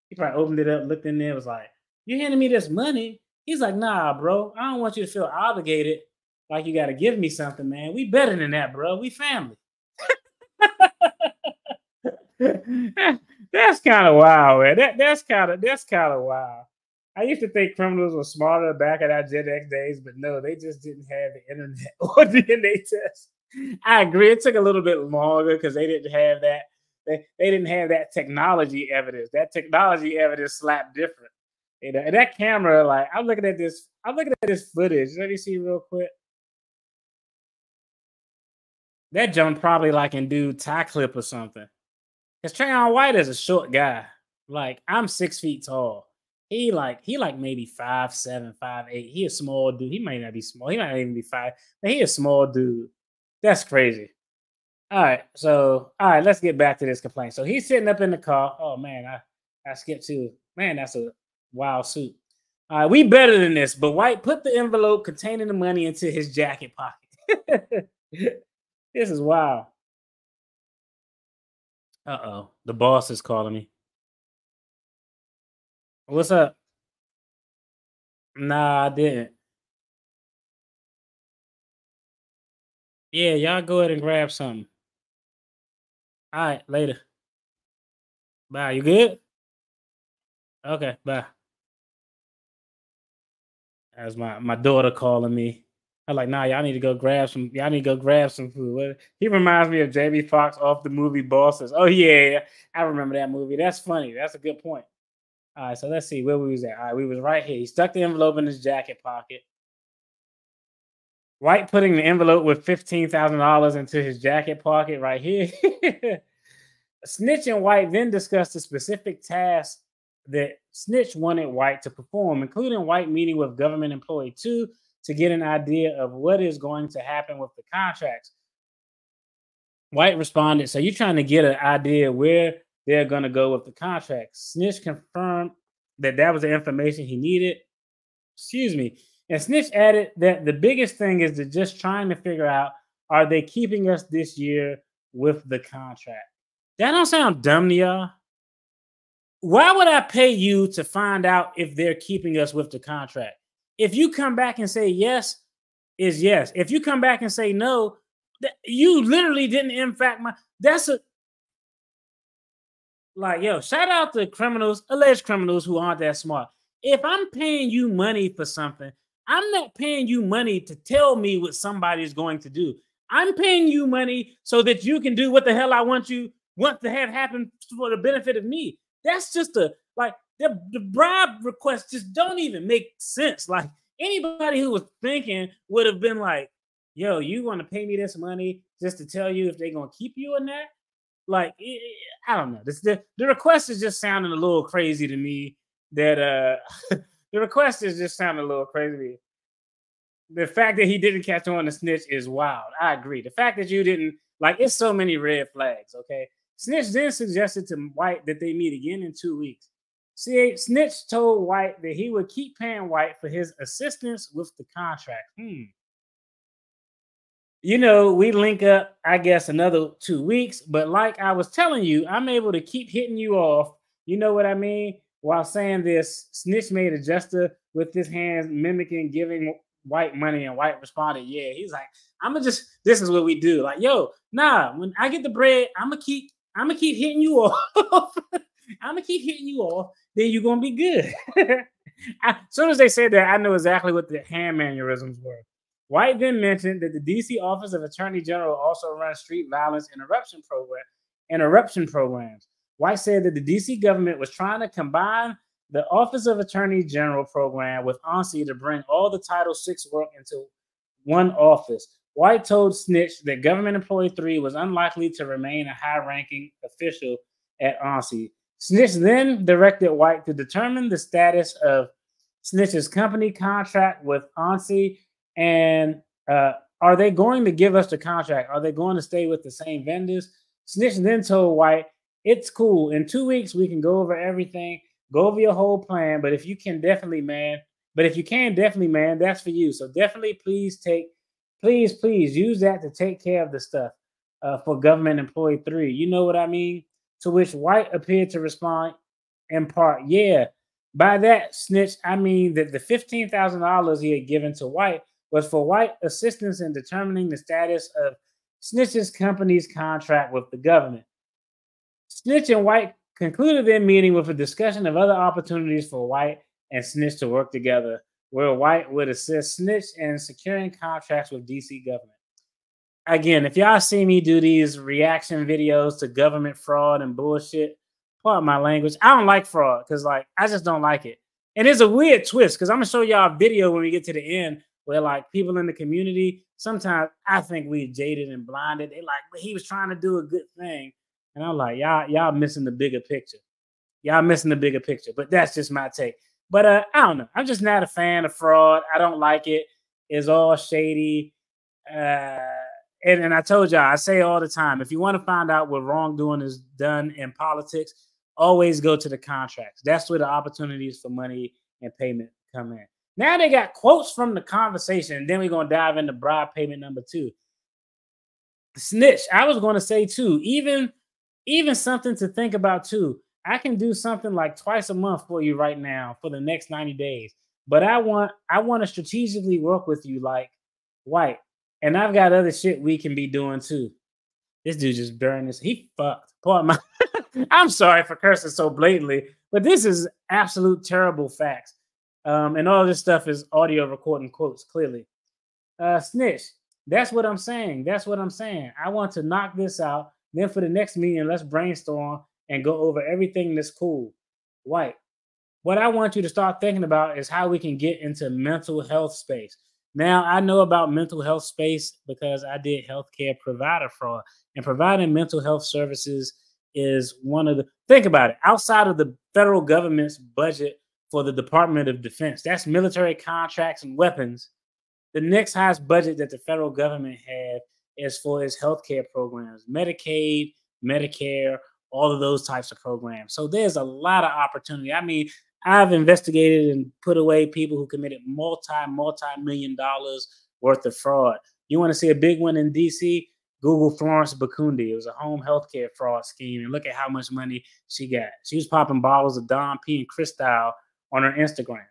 He probably opened it up, looked in there, was like, "You handing me this money?" He's like, "Nah, bro. I don't want you to feel obligated, like you got to give me something, man. We better than that, bro. We family." That's kind of wild, man. That's kind of wild. I used to think criminals were smarter back in our Gen X days, but no, they just didn't have the internet or DNA test. I agree. It took a little bit longer because they didn't have that. They didn't have that technology evidence. That technology evidence slapped different. And that camera, like, I'm looking at this. I'm looking at this footage. Let me see real quick. That jumped probably like in dude tie clip or something. Because Trayon White is a short guy. Like, I'm 6 feet tall. He like maybe 5'7", 5'8". He a small dude. He might not be small. He might not even be five. But he a small dude. That's crazy. All right. So let's get back to this complaint. So he's sitting up in the car. Oh man, I skipped to man, that's a wild suit. All right, we better than this. But White put the envelope containing the money into his jacket pocket. This is wild. Uh-oh. The boss is calling me. What's up? Nah, I didn't. Yeah, y'all go ahead and grab something. All right, later. Bye. You good? Okay, bye. That's my daughter calling me. I'm like, nah, y'all need to go grab some. Y'all need to go grab some food. He reminds me of Jamie Foxx off the movie Bosses. Oh yeah, I remember that movie. That's funny. That's a good point. All right, so let's see where we was at. All right, we was right here. He stuck the envelope in his jacket pocket. White putting the envelope with $15,000 into his jacket pocket right here. Snitch and White then discussed the specific tasks that Snitch wanted White to perform, including White meeting with government employee 2 to get an idea of what is going to happen with the contracts. White responded, "So you're trying to get an idea where they're going to go with the contracts." Snitch confirmed that that was the information he needed. Excuse me. And Snitch added that the biggest thing is to just trying to figure out, are they keeping us this year with the contract? That don't sound dumb to y'all. Why would I pay you to find out if they're keeping us with the contract? If you come back and say yes, is yes. If you come back and say no, you literally didn't impact my. That's a like, yo, shout out to criminals, alleged criminals who aren't that smart. If I'm paying you money for something, I'm not paying you money to tell me what somebody's going to do. I'm paying you money so that you can do what the hell I want to have happen for the benefit of me. That's just a like the bribe requests just don't even make sense. Like, anybody who was thinking would have been like, yo, you want to pay me this money just to tell you if they're gonna keep you in that? Like, I don't know. The request is just sounding a little crazy to me. That the request is just sounding a little crazy to me. The fact that he didn't catch on the snitch is wild. I agree. The fact that you didn't, like, it's so many red flags. Okay. Snitch then suggested to White that they meet again in 2 weeks. See, Snitch told White that he would keep paying White for his assistance with the contract. You know, we link up, I guess, another 2 weeks. But like I was telling you, I'm able to keep hitting you off. You know what I mean? While saying this, Snitch made a gesture with his hands mimicking giving White money, and White responded, "Yeah." He's like, "I'm gonna just. This is what we do. Like, yo, nah. When I get the bread, I'm gonna keep hitting you off. I'm gonna keep hitting you off. Then you're gonna be good." As soon as they said that, I know exactly what the hand mannerisms were. White then mentioned that the DC Office of Attorney General also runs street violence interruption programs. White said that the DC government was trying to combine the Office of Attorney General program with ONSI to bring all the Title VI work into one office. White told Snitch that Government Employee 3 was unlikely to remain a high-ranking official at ONSI. Snitch then directed White to determine the status of Snitch's company contract with ONSI, and are they going to give us the contract? Are they going to stay with the same vendors? Snitch then told White, "It's cool. In 2 weeks, we can go over everything, go over your whole plan. But if you can definitely, man, that's for you. So definitely, please use that to take care of the stuff for Government Employee 3. You know what I mean?" To which White appeared to respond in part, "Yeah." By that, Snitch, I mean that the $15,000 he had given to White was for White assistance in determining the status of Snitch's company's contract with the government. Snitch and White concluded their meeting with a discussion of other opportunities for White and Snitch to work together, where White would assist Snitch in securing contracts with DC government. Again, if y'all see me do these reaction videos to government fraud and bullshit, pardon my language, I don't like fraud because, like, I just don't like it. And it's a weird twist because I'm gonna show y'all a video when we get to the end where, like, people in the community, sometimes I think we jaded and blinded. They like, but he was trying to do a good thing, and I'm like, y'all missing the bigger picture. Y'all missing the bigger picture. But that's just my take. But I don't know. I'm just not a fan of fraud. I don't like it. It's all shady. And I told y'all, I say all the time, if you want to find out what wrongdoing is done in politics, always go to the contracts. That's where the opportunities for money and payment come in. Now they got quotes from the conversation, and then we're going to dive into bribe payment number 2. Snitch, I was going to say too, even something to think about too. I can do something like twice a month for you right now for the next 90 days. But I want to strategically work with you like White. And I've got other shit we can be doing too. This dude just burned this. He fucked. Pardon my I'm sorry for cursing so blatantly, but this is absolute terrible facts. And all this stuff is audio recording quotes, clearly. Snitch, that's what I'm saying. That's what I'm saying. I want to knock this out. Then for the next meeting, let's brainstorm and go over everything that's cool. White, what I want you to start thinking about is how we can get into mental health space. Now, I know about mental health space because I did healthcare provider fraud, and providing mental health services is one of the, think about it, outside of the federal government's budget for the Department of Defense, that's military contracts and weapons. The next highest budget that the federal government have is for its healthcare programs, Medicaid, Medicare, all of those types of programs. So there's a lot of opportunity. I mean, I've investigated and put away people who committed multi-million dollars worth of fraud. You want to see a big one in DC? Google Florence Bakundi. It was a home healthcare fraud scheme. And look at how much money she got. She was popping bottles of Dom P and Cristal on her Instagram.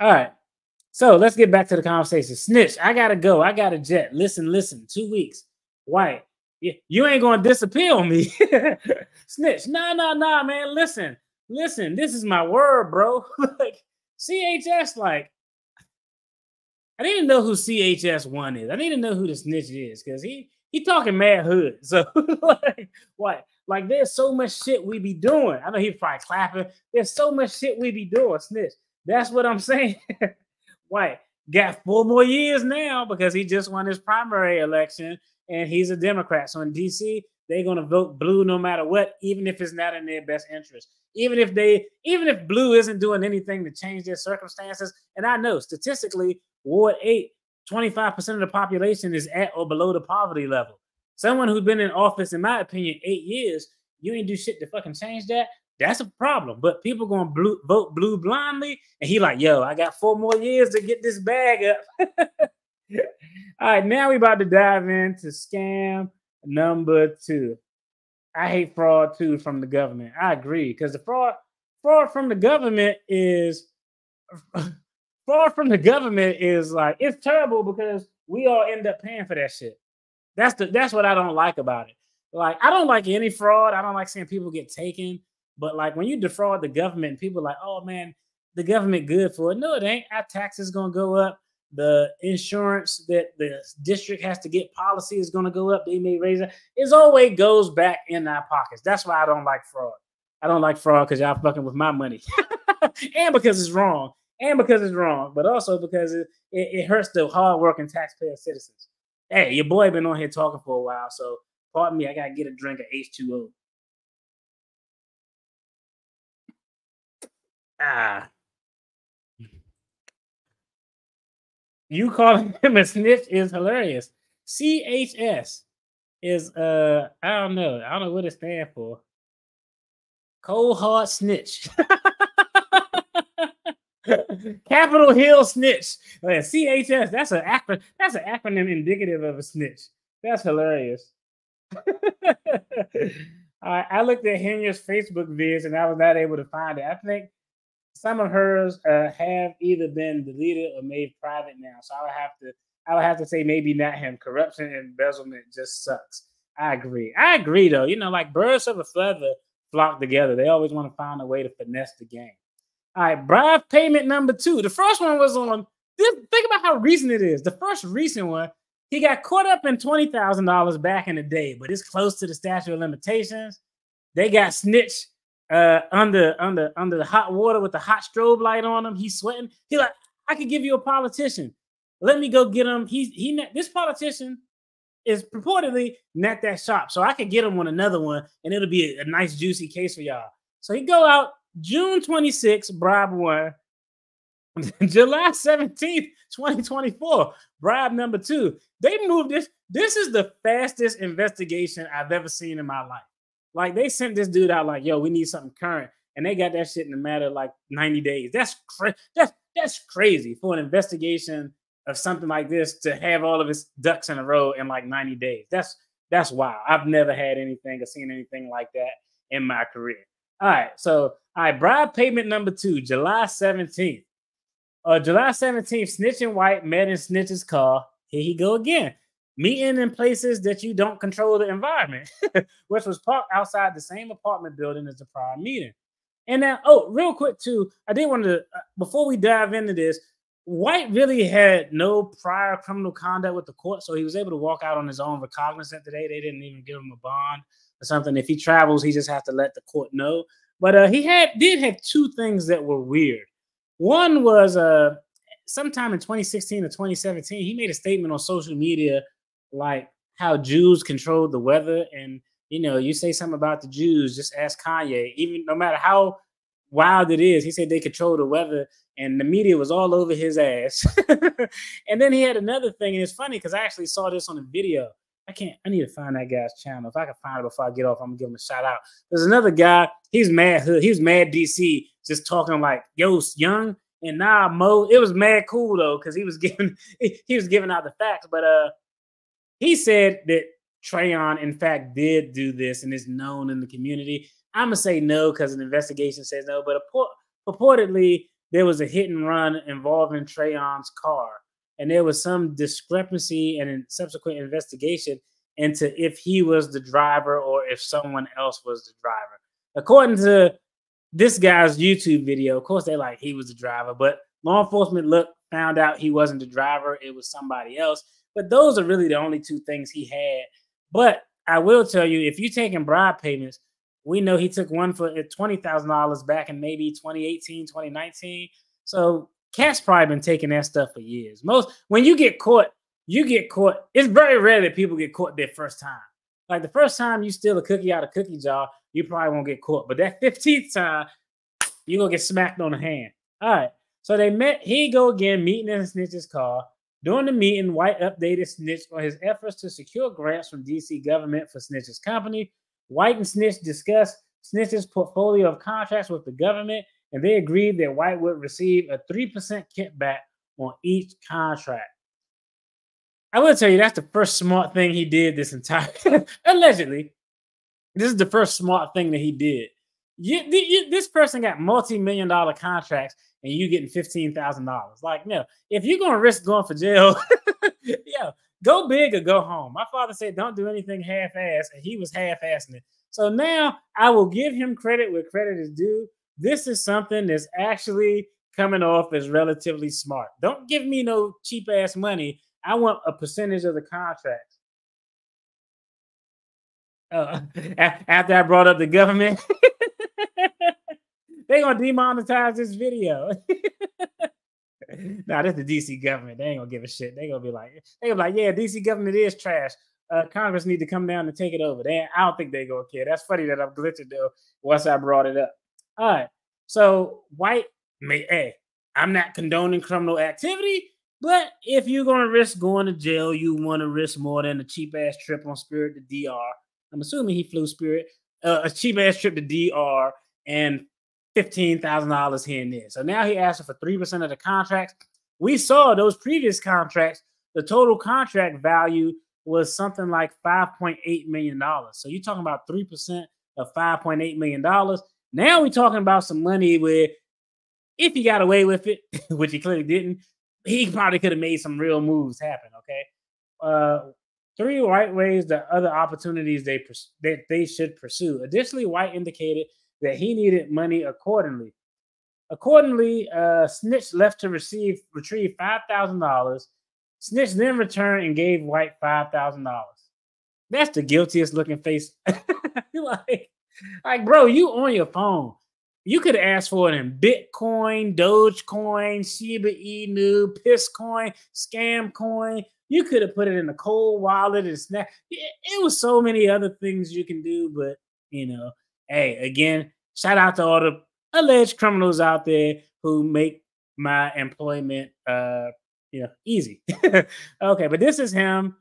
All right. So let's get back to the conversation. Snitch, I got to go. I got a jet. Listen. 2 weeks. White, you ain't going to disappear on me. Snitch, nah, man. Listen, this is my word, bro. Like, CHS, like, I need to know who CHS1 is. I need to know who the snitch is because he talking mad hood. So, like, what? Like, there's so much shit we be doing. I know he's probably clapping. There's so much shit we be doing, snitch. That's what I'm saying. White got 4 more years now because he just won his primary election and he's a Democrat. So in DC, they're gonna vote blue no matter what, even if it's not in their best interest. Even if blue isn't doing anything to change their circumstances. And I know statistically, Ward 8, 25% of the population is at or below the poverty level. Someone who's been in office, in my opinion, 8 years, you ain't do shit to fucking change that. That's a problem. But people gonna vote blue blindly, and he like, yo, I got 4 more years to get this bag up. All right, now we about to dive into scam number 2. I hate fraud too from the government. I agree because the fraud from the government is fraud from the government is like it's terrible because we all end up paying for that shit. That's what I don't like about it. Like I don't like any fraud. I don't like seeing people get taken. But like when you defraud the government, people are like, oh man, the government good for it. No, it ain't. Our taxes gonna go up. The insurance that the district has to get policy is gonna go up. They may raise it. It always goes back in our pockets. That's why I don't like fraud. I don't like fraud because y'all fucking with my money, and because it's wrong, but also because it hurts the hardworking taxpayer citizens. Hey, your boy been on here talking for a while, so pardon me. I gotta get a drink of H2O. Ah, you calling him a snitch is hilarious. CHS is I don't know. I don't know what it stands for. Cold hard snitch. Capitol Hill snitch. CHS. That's an acronym. That's an acronym indicative of a snitch. That's hilarious. I looked at Henya's Facebook vids and I was not able to find it. I think some of hers have either been deleted or made private now. So I would have to say maybe not him. Corruption and embezzlement just sucks. I agree. I agree though. You know, like birds of a feather flock together. They always want to find a way to finesse the game. All right, bribe payment number 2. The first one was on this. Think about how recent it is. The first recent one, he got caught up in $20,000 back in the day, but it's close to the statute of limitations. They got snitched under the hot water with the hot strobe light on him. He's sweating. He like, I could give you a politician. Let me go get him. This politician is purportedly not that sharp, so I could get him on another one, and it'll be a nice juicy case for y'all. So he go out June 26th, bribe 1. July 17th, 2024, bribe number 2. They moved this. This is the fastest investigation I've ever seen in my life. Like they sent this dude out like, yo, we need something current. And they got that shit in a matter of like 90 days. That's crazy for an investigation of something like this to have all of his ducks in a row in like 90 days. That's wild. I've never had anything or seen anything like that in my career. All right, bribe payment number 2, July 17th. July 17th, Snitching White met in Snitch's car. Here he go again. Meeting in places that you don't control the environment, which was parked outside the same apartment building as the prior meeting. And now, real quick too, I did want to, before we dive into this, White really had no prior criminal conduct with the court, so he was able to walk out on his own recognizant today. They didn't even give him a bond or something. If he travels, he just has to let the court know. But he did have 2 things that were weird. One was sometime in 2016 or 2017, he made a statement on social media like how Jews controlled the weather. And, you know, you say something about the Jews, just ask Kanye. Even no matter how wild it is, he said they control the weather, and the media was all over his ass. And then he had another thing, and it's funny because I actually saw this on a video. I need to find that guy's channel. If I can find it before I get off, I'm gonna give him a shout out. There's another guy, he's mad hood, he was mad DC, just talking like, yo, young, and nah, Mo. It was mad cool though, because he was giving out the facts. But he said that Trayon, in fact, did do this and is known in the community. I'm gonna say no because an investigation says no, but purportedly there was a hit and run involving Trayon's car, and there was some discrepancy and a subsequent investigation into if he was the driver or if someone else was the driver. According to this guy's YouTube video, of course, they're like he was the driver, but law enforcement found out he wasn't the driver. It was somebody else. But those are really the only 2 things he had. But I will tell you, if you're taking bribe payments, we know he took one for $20,000 back in maybe 2018, 2019. So Cat's probably been taking that stuff for years. When you get caught, It's very rare that people get caught their first time. Like the first time you steal a cookie out of cookie jar, you probably won't get caught. But that 15th time, you're going to get smacked on the hand. All right. So they met. Here you go again, meeting in Snitch's car. During the meeting, White updated Snitch on his efforts to secure grants from D.C. government for Snitch's company. White and Snitch discussed Snitch's portfolio of contracts with the government, and they agreed that White would receive a 3% kickback on each contract. I will tell you that's the first smart thing he did this entire allegedly. This is the first smart thing that he did. This person got multi-million-dollar contracts and you getting $15,000. Like, no, if you're gonna risk going for jail, yeah, go big or go home. My father said, "Don't do anything half-ass," and he was half-assing it. So now I will give him credit where credit is due. This is something that's actually coming off as relatively smart. Don't give me no cheap ass money. I want a percentage of the contract. After I brought up the government, they gonna demonetize this video. Nah, that's the DC government. They ain't gonna give a shit. They gonna be like, yeah, DC government is trash. Congress need to come down and take it over. I don't think they gonna care. That's funny that I'm glitching though. Once I brought it up. All right. So White, hey, I'm not condoning criminal activity, but if you're gonna risk going to jail, you want to risk more than a cheap ass trip on Spirit to DR. I'm assuming he flew Spirit, a cheap ass trip to DR and $15,000 here and there. So now he asked for 3% of the contracts. We saw those previous contracts. The total contract value was something like $5.8 million. So you're talking about 3% of $5.8 million. Now we're talking about some money where if he got away with it, which he clearly didn't, he probably could have made some real moves happen, okay? 3 White ways the other opportunities they should pursue. Additionally, White indicated that he needed money accordingly. Accordingly, Snitch left to retrieve $5,000. Snitch then returned and gave White $5,000. That's the guiltiest looking face. like, bro, you on your phone. You could ask for it in Bitcoin, Dogecoin, Shiba Inu, Pisscoin, Scamcoin. You could have put it in a cold wallet and snap. It was so many other things you can do, but hey, again, shout out to all the alleged criminals out there who make my employment, easy. Okay, but this is him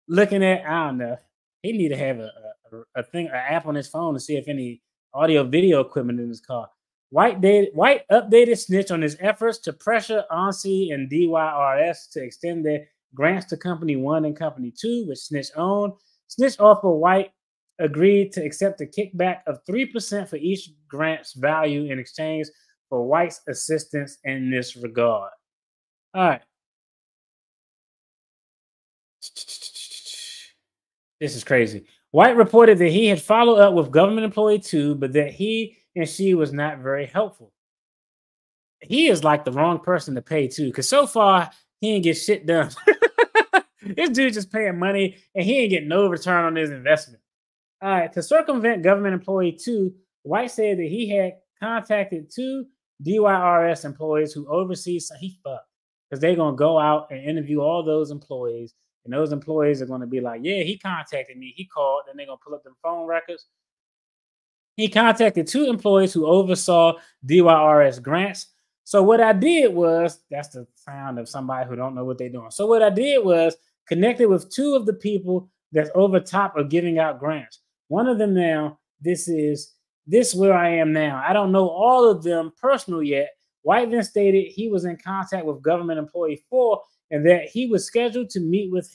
looking at. I don't know. He need to have an app on his phone to see if any audio video equipment in his car. White updated Snitch on his efforts to pressure ONSI and DYRS to extend their grants to Company 1 and Company 2, which Snitch owned. Snitch offered White agreed to accept a kickback of 3% for each grant's value in exchange for White's assistance in this regard. All right. This is crazy. White reported that he had followed up with government employee 2, but that he and she was not very helpful. He is like the wrong person to pay too, because so far he ain't get shit done. This dude just paying money and he ain't getting no return on his investment. All right, to circumvent government employee 2, White said that he had contacted 2 DYRS employees who oversee. So he fucked, because they're gonna go out and interview all those employees, and those employees are gonna be like, "Yeah, he contacted me. He called." Then they're gonna pull up them phone records. He contacted 2 employees who oversaw DYRS grants. So what I did was, that's the sound of somebody who don't know what they're doing. So what I did was connected with 2 of the people that's over top of giving out grants. One of them now, this where I am now. I don't know all of them personal yet. White then stated he was in contact with government employee 4 and that he was scheduled to meet with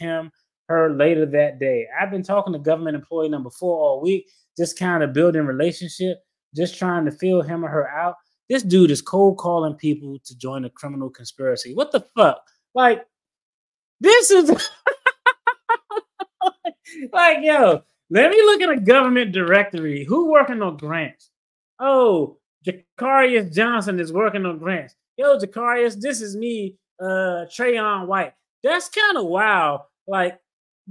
her later that day. I've been talking to government employee number 4 all week, just kind of building relationship, just trying to feel him or her out. This dude is cold calling people to join a criminal conspiracy. What the fuck? Like, this is like, yo, let me look at a government directory. Who working on grants? Oh, Jacarius Johnson is working on grants. Yo, Jacarius, this is me, Trayon White. That's kind of wild. Like,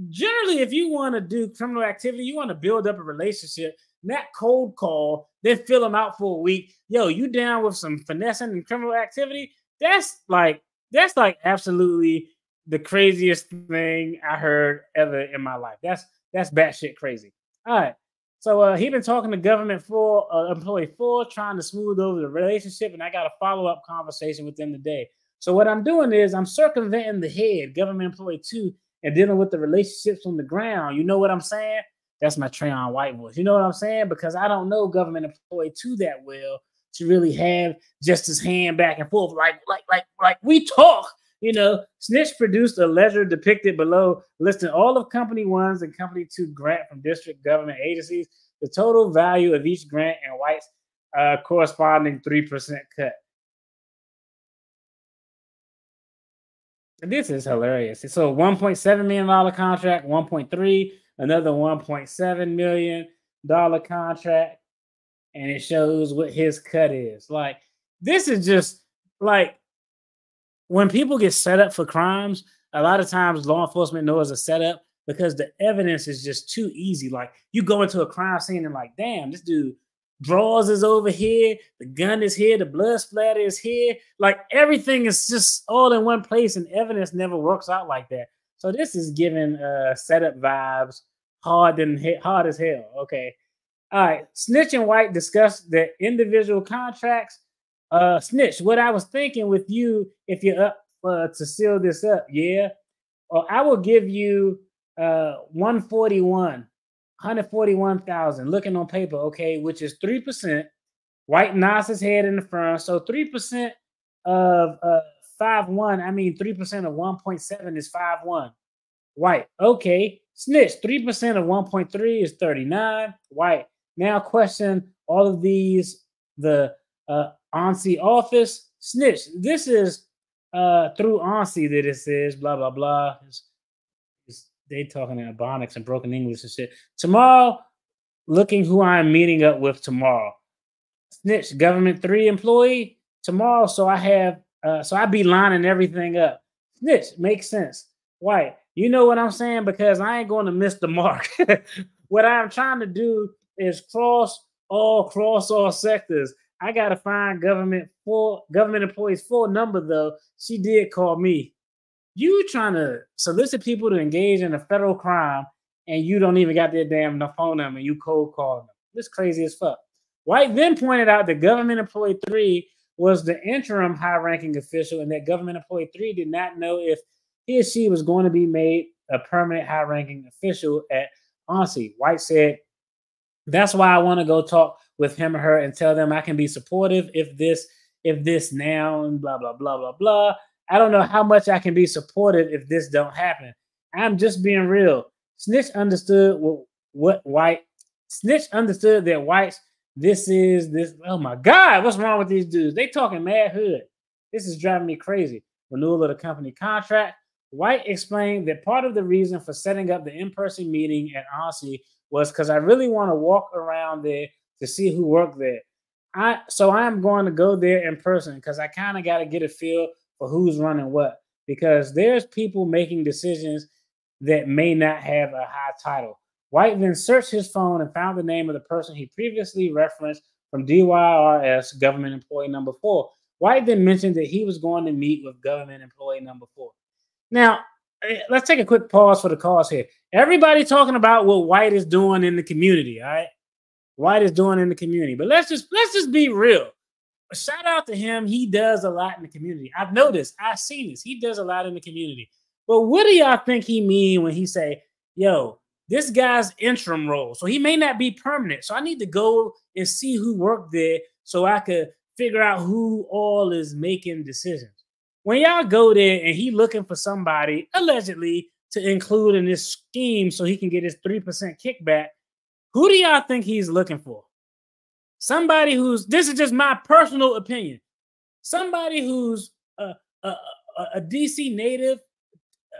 generally, if you want to do criminal activity, you want to build up a relationship, not cold call, then fill them out for a week. Yo, you down with some finessing and criminal activity? That's like absolutely the craziest thing I heard ever in my life. That's batshit crazy. All right. So he been talking to government employee 4, trying to smooth over the relationship, and I got a follow-up conversation with them today. So what I'm doing is I'm circumventing the head, government employee 2, and dealing with the relationships on the ground. You know what I'm saying? That's my Trayon White voice. You know what I'm saying? Because I don't know government employee 2 that well to really have just his hand back and forth. Like we talk. Snitch produced a ledger depicted below, listing all of Company 1's and Company 2 grant from district government agencies, the total value of each grant, and White's corresponding 3% cut. This is hilarious. So $1.7 million contract, 1.3, another $1.7 million contract, and it shows what his cut is. Like, this is just like when people get set up for crimes, a lot of times law enforcement knows a setup because the evidence is just too easy. Like, you go into a crime scene and like, damn, this dude drawers is over here, the gun is here, the blood splatter is here. Like, everything is just all in one place, and evidence never works out like that. So this is giving setup vibes, hard as hell. Okay. All right. Snitch and White discussed the individual contracts. Snitch, what I was thinking with you, if you're up to seal this up, yeah, or I will give you 141,000 looking on paper, okay, which is 3%. White nods his head in the front. So 3% of 5-1, I mean 3% of 1.7 is 5-1. White, okay. Snitch, 3% of 1.3 is 39. White, now question all of these, the ONSI office. Snitch, this is through ONSI that it says blah, blah, blah. They talking in Ebonics and broken English and shit. Tomorrow, looking who I'm meeting up with tomorrow. Snitch, government 3 employee tomorrow. So I have, so I be lining everything up. Snitch, makes sense. White, you know what I'm saying? Because I ain't going to miss the mark. What I'm trying to do is cross all sectors. I got to find government employees' full number, though. She did call me. You trying to solicit people to engage in a federal crime, and you don't even got their damn phone number, and you cold call them. This crazy as fuck. White then pointed out that government employee 3 was the interim high-ranking official, and that government employee 3 did not know if he or she was going to be made a permanent high-ranking official at ONSI. White said, that's why I want to go talk with him or her and tell them I can be supportive if this now, and blah, blah, blah, blah, blah. I don't know how much I can be supportive if this don't happen. I'm just being real. Snitch understood Snitch understood that White's this. Oh my God, what's wrong with these dudes? They talking mad hood. This is driving me crazy. Renewal of the company contract. White explained that part of the reason for setting up the in-person meeting at ONSI was because I really want to walk around there to see who worked there. So I'm going to go there in person because I kind of got to get a feel for who's running what, because there's people making decisions that may not have a high title. White then searched his phone and found the name of the person he previously referenced from DYRS, government employee number 4. White then mentioned that he was going to meet with government employee number 4. Now, let's take a quick pause for the cause here. Everybody talking about what White is doing in the community, all right? White is doing in the community. But let's just be real. Shout out to him. He does a lot in the community. I've noticed. I've seen this. He does a lot in the community. But what do y'all think he mean when he say, yo, this guy's interim role? So he may not be permanent. So I need to go and see who worked there so I could figure out who all is making decisions. When y'all go there and he looking for somebody allegedly to include in this scheme so he can get his 3% kickback, who do y'all think he's looking for? Somebody who's, this is just my personal opinion, somebody who's a DC native.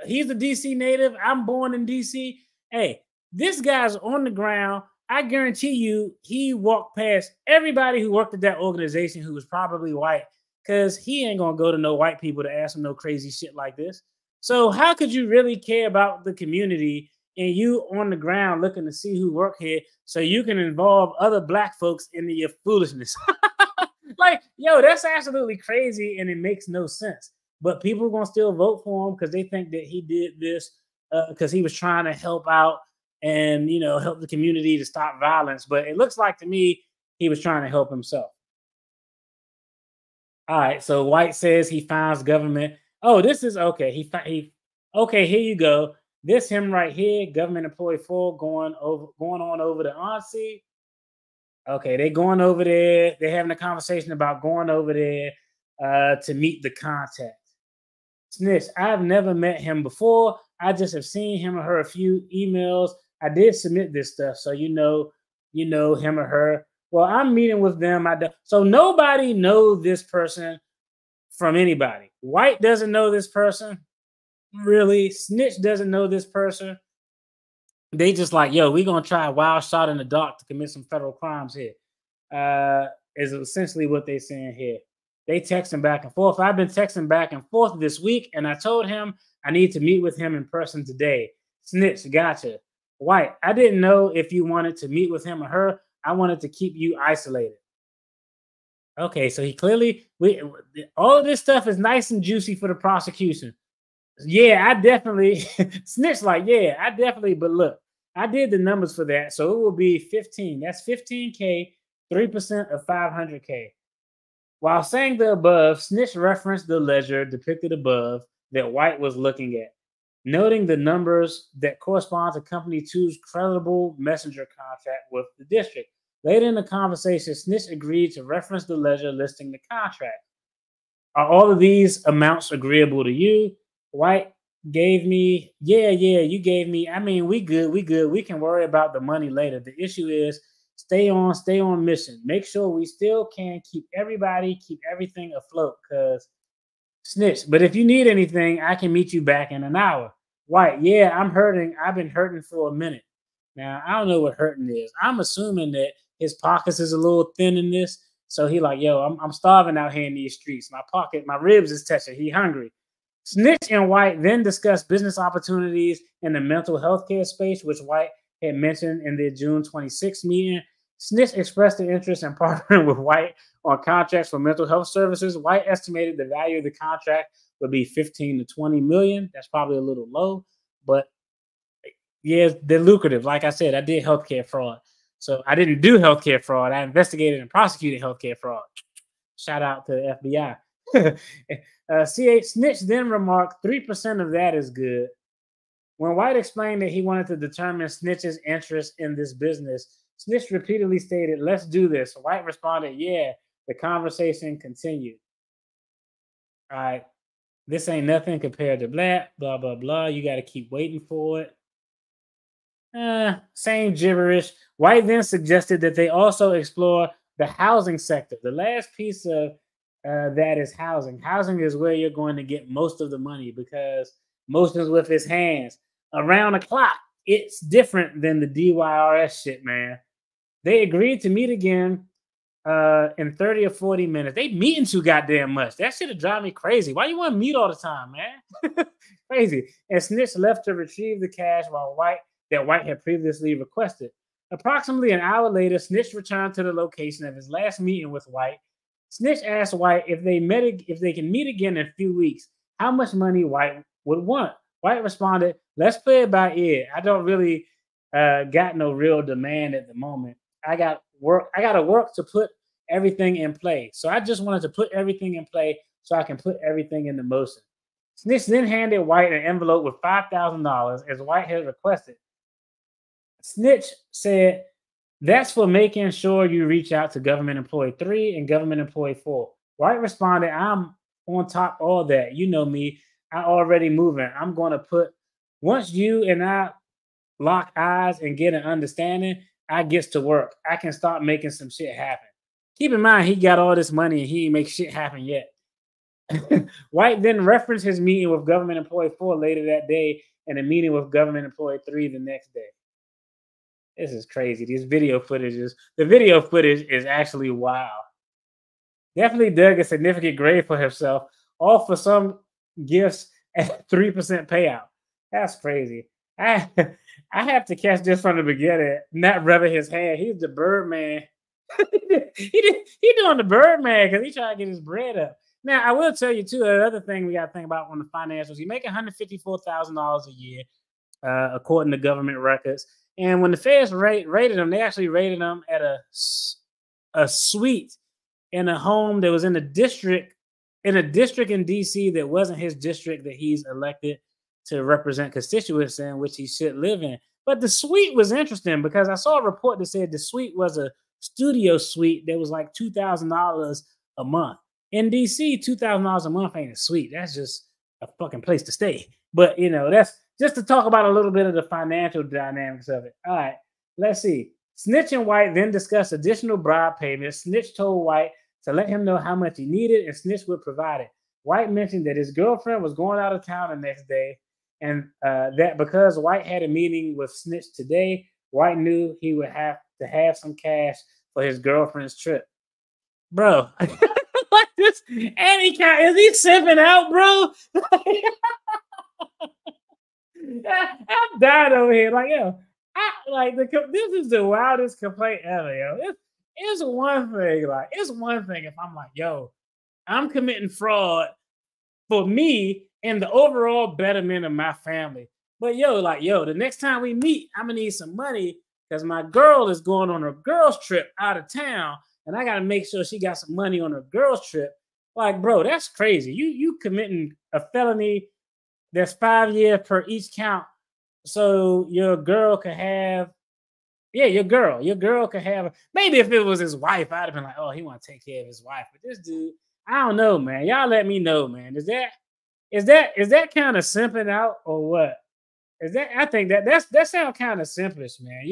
He's a DC native. I'm born in DC. Hey, this guy's on the ground. I guarantee you he walked past everybody who worked at that organization who was probably white, because he ain't going to go to no white people to ask him no crazy shit like this. So how could you really care about the community and you on the ground looking to see who work here so you can involve other black folks in your foolishness? Like, yo, that's absolutely crazy and it makes no sense. But people are going to still vote for him because they think that he did this because he was trying to help out and, you know, help the community to stop violence. But it looks like to me he was trying to help himself. All right, so White says he finds government. Oh, this is okay. Okay, here you go. This him right here, government employee 4 going on over to ONSI. Okay, they going over there. They're having a conversation about going over there to meet the contact. Snitch, I've never met him before. I just have seen him or her a few emails. I did submit this stuff, so you know him or her. Well, I'm meeting with them. So nobody knows this person from anybody. White doesn't know this person. Really, Snitch doesn't know this person. They just like, yo, we're gonna try a wild shot in the dark to commit some federal crimes here. Is essentially what they're saying here. They texting back and forth. I've been texting back and forth this week, and I told him I need to meet with him in person today. Snitch, gotcha. White, I didn't know if you wanted to meet with him or her. I wanted to keep you isolated. Okay, so he clearly all of this stuff is nice and juicy for the prosecution. Yeah, I definitely Snitch like, yeah, I definitely, but look, I did the numbers for that. So it will be 15. That's 15K, 3% of 500K. While saying the above, Snitch referenced the ledger depicted above that White was looking at, noting the numbers that correspond to Company 2's credible messenger contract with the district. Later in the conversation, Snitch agreed to reference the ledger listing the contract. Are all of these amounts agreeable to you? White gave me, yeah, you gave me. I mean, we good. We can worry about the money later. The issue is stay on mission. Make sure we still can keep everything afloat. Cause Snitch. But if you need anything, I can meet you back in an hour. White, yeah, I'm hurting. I've been hurting for a minute. Now, I don't know what hurting is. I'm assuming that his pockets is a little thin in this. So he like, yo, I'm starving out here in these streets. My ribs is touching. He hungry. Snitch and White then discussed business opportunities in the mental health care space, which White had mentioned in their June 26th meeting. Snitch expressed an interest in partnering with White on contracts for mental health services. White estimated the value of the contract would be 15 to 20 million. That's probably a little low, but yeah, they're lucrative. Like I said, I did healthcare fraud. So I didn't do healthcare fraud. I investigated and prosecuted healthcare fraud. Shout out to the FBI. CH Snitch then remarked 3% of that is good. When White explained that he wanted to determine Snitch's interest in this business, Snitch repeatedly stated, let's do this. White responded, yeah. The conversation continued. All right. This ain't nothing compared to blah, blah, blah. You got to keep waiting for it. Same gibberish. White then suggested that they also explore the housing sector. The last piece of that is housing. Housing is where you're going to get most of the money because motions with his hands around the clock. It's different than the DYRS shit, man. They agreed to meet again in 30 or 40 minutes. They meeting too goddamn much. That shit would drive me crazy. Why you want to meet all the time, man? Crazy. And Snitch left to retrieve the cash White had previously requested. Approximately an hour later, Snitch returned to the location of his last meeting with White. Snitch asked White if they can meet again in a few weeks, how much money White would want. White responded, let's play it by ear. I don't really got no real demand at the moment. I got to work to put everything in play. So I just wanted to put everything in play so I can put everything into motion. Snitch then handed White an envelope with $5,000 as White had requested. Snitch said, that's for making sure you reach out to government employee 3 and government employee 4. White responded, I'm on top of all that. You know me. I already moving. I'm going to put, once you and I lock eyes and get an understanding, I gets to work. I can start making some shit happen. Keep in mind, he got all this money and he ain't make shit happen yet. White then referenced his meeting with government employee 4 later that day and a meeting with government employee 3 the next day. This is crazy. The video footage is actually wild. Definitely dug a significant grave for himself, all for some gifts at 3% payout. That's crazy. I have to catch this from the beginning, not rubbing his hand. He's the Birdman. he doing the Birdman because he trying to get his bread up. Now, I will tell you, too, another thing we got to think about on the financials. He make $154,000 a year, according to government records. And when the feds rated him, they actually rated him at a suite in a home that was in a district in D.C. that wasn't his district that he's elected to represent constituents in, which he should live in. But the suite was interesting because I saw a report that said the suite was a studio suite that was like $2,000 a month. In D.C., $2,000 a month ain't a suite. That's just a fucking place to stay. But you know, that's just to talk about a little bit of the financial dynamics of it. All right, let's see. Snitch and White then discussed additional bribe payments. Snitch told White to let him know how much he needed, and Snitch would provide it. White mentioned that his girlfriend was going out of town the next day, and that because White had a meeting with Snitch today, White knew he would have to have some cash for his girlfriend's trip. Bro, like this, any kind, is he simping out, bro? I'm dying over here. Like, yo, this is the wildest complaint ever, yo. It's one thing, like, it's one thing if I'm like, yo, I'm committing fraud for me and the overall betterment of my family. But yo, like, yo, the next time we meet, I'm gonna need some money because my girl is going on a girl's trip out of town, and I gotta make sure she got some money on her girl's trip. Like, bro, that's crazy. You committing a felony that's 5 years per each count, so your girl could have. Yeah, your girl could have. Maybe if it was his wife, I'd have been like, oh, he want to take care of his wife. But this dude, I don't know, man. Y'all let me know, man. Is that kind of simping out or what? Is that? I think that sounds kind of simpish, man.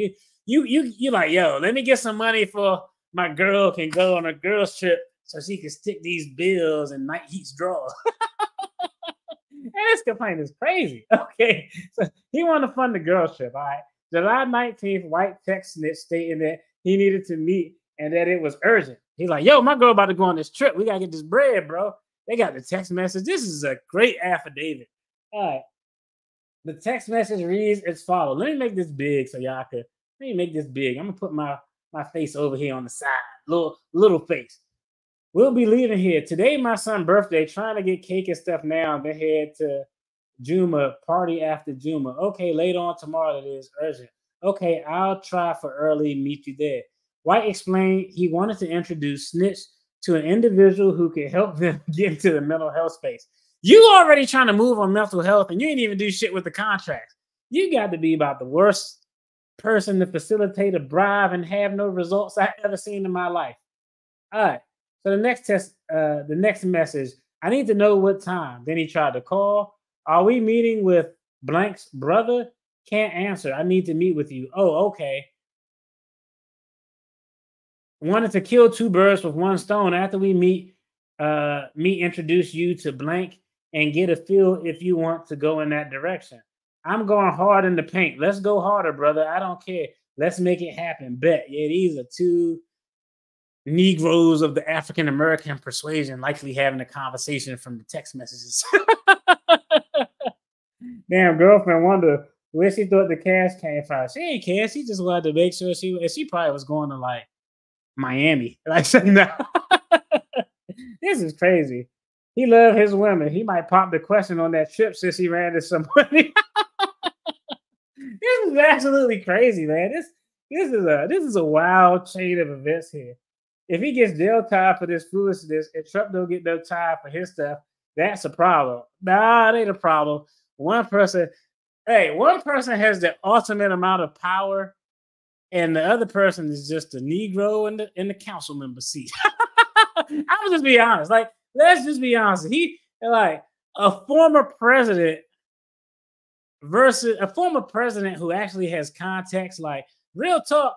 You like, yo, let me get some money for my girl can go on a girl's trip so she can stick these bills in Night Heat's drawer. And this complaint is crazy. Okay, so he wanted to fund the girl's trip. All right. July 19th, White text Snitch stating that he needed to meet and that it was urgent. He's like, yo, my girl about to go on this trip. We got to get this bread, bro. They got the text message. This is a great affidavit. All right. The text message reads as follows. Let me make this big so y'all could. Let me make this big. I'm going to put my face over here on the side. Little face. We'll be leaving here. Today, my son's birthday. Trying to get cake and stuff now. Then head to Juma, party after Juma. Okay, later on tomorrow, it is urgent. Okay, I'll try for early, meet you there. White explained he wanted to introduce Snitch to an individual who could help them get into the mental health space. You already trying to move on mental health and you ain't even do shit with the contracts. You got to be about the worst person to facilitate a bribe and have no results I've ever seen in my life. All right, so the next message, I need to know what time. Then he tried to call. Are we meeting with blank's brother? Can't answer. I need to meet with you. Oh, okay. Wanted to kill two birds with one stone. After we meet, introduce you to blank and get a feel if you want to go in that direction. I'm going hard in the paint. Let's go harder, brother. I don't care. Let's make it happen. Bet. Yeah, these are two Negroes of the African American persuasion likely having a conversation from the text messages. Damn, girlfriend wonder where she thought the cash came from. She ain't care. She just wanted to make sure she probably was going to like Miami. Like, no. This is crazy. He loved his women. He might pop the question on that trip since he ran into some money. This is absolutely crazy, man. This is a wild chain of events here. If he gets jail time for this foolishness and Trump don't get no time for his stuff, that's a problem. Nah, it ain't a problem. One person has the ultimate amount of power, and the other person is just a Negro in the council member seat. I'll just be honest. Like, let's just be honest. He like a former president versus a former president who actually has context. Like, real talk,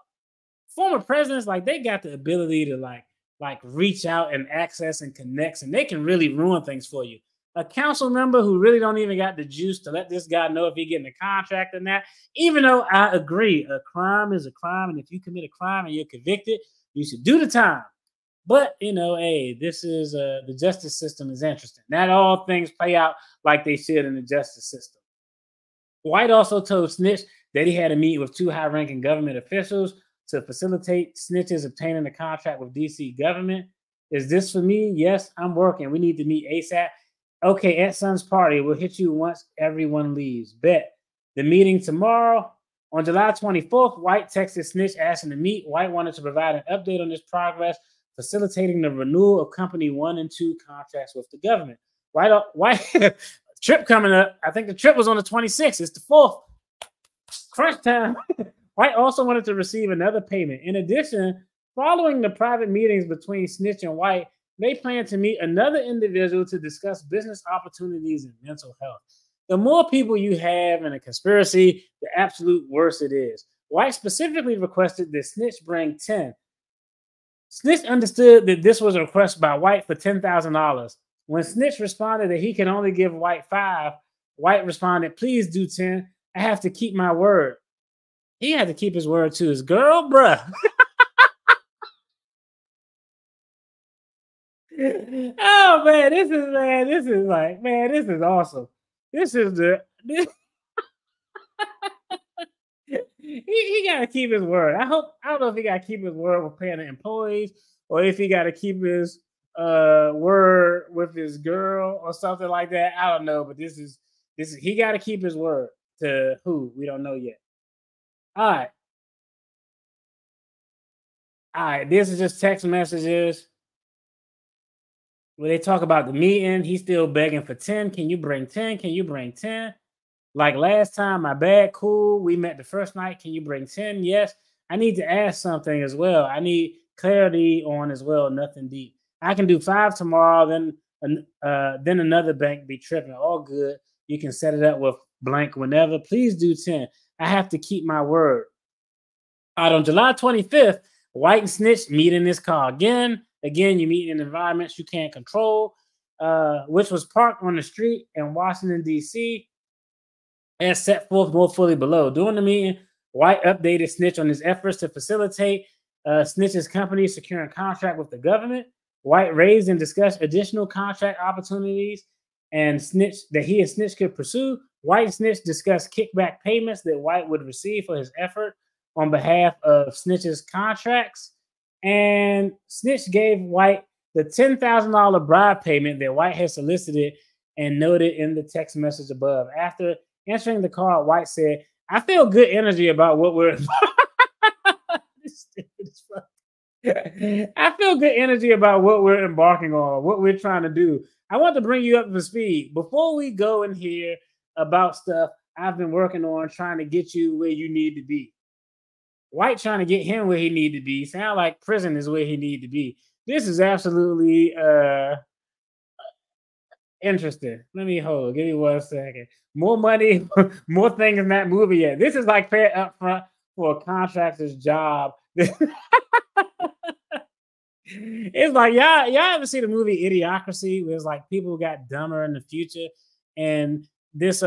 former presidents, like, they got the ability to like reach out and access and connect, and they can really ruin things for you. A council member who really don't even got the juice to let this guy know if he getting a contract or not, even though I agree, a crime is a crime, and if you commit a crime and you're convicted, you should do the time. But, you know, hey, this is the justice system is interesting. Not all things play out like they should in the justice system. White also told Snitch that he had a meeting with two high-ranking government officials to facilitate Snitch's obtaining a contract with D.C. government. Is this for me? Yes, I'm working. We need to meet ASAP. Okay, at son's party. We'll hit you once everyone leaves. Bet. The meeting tomorrow. On July 24th, White texted Snitch asking to meet. White wanted to provide an update on his progress, facilitating the renewal of Company 1 and 2 contracts with the government. White trip coming up. I think the trip was on the 26th. It's the 4th. Crunch time. White also wanted to receive another payment. In addition, following the private meetings between Snitch and White, they plan to meet another individual to discuss business opportunities and mental health. The more people you have in a conspiracy, the absolute worse it is. White specifically requested that Snitch bring 10. Snitch understood that this was a request by White for $10,000. When Snitch responded that he can only give White 5, White responded, please do 10. I have to keep my word. He had to keep his word to his girl, bruh. Oh man, this is awesome. This is he gotta keep his word. I don't know if he gotta keep his word with paying the employees or if he gotta keep his word with his girl or something like that. I don't know, but this is he gotta keep his word to who we don't know yet. All right. All right, this is just text messages where they talk about the meeting. He's still begging for 10. Can you bring 10? Can you bring 10? Like last time, my bad, cool. We met the first night. Can you bring 10? Yes. I need to ask something as well. I need clarity on as well. Nothing deep. I can do 5 tomorrow. Then another bank be tripping. All good. You can set it up with blank whenever. Please do 10. I have to keep my word. All right, on July 25th, White and Snitch meet in this car again. Again, you meet in environments you can't control, which was parked on the street in Washington, D.C., as set forth more fully below. During the meeting, White updated Snitch on his efforts to facilitate Snitch's company securing contract with the government. White raised and discussed additional contract opportunities and Snitch that he and Snitch could pursue. White and Snitch discussed kickback payments that White would receive for his effort on behalf of Snitch's contracts. And Snitch gave White the $10,000 bribe payment that White had solicited and noted in the text message above. After entering the car, White said, I feel good energy about what we're I feel good energy about what we're embarking on, what we're trying to do. I want to bring you up to speed. Before we go and hear about stuff I've been working on trying to get you where you need to be. White trying to get him where he need to be. Sound like prison is where he need to be. This is absolutely interesting. Let me hold. Give me 1 second. More money, more things in that movie yet. This is like paying up front for a contractor's job. It's like y'all ever see the movie Idiocracy, where it's like people got dumber in the future, and this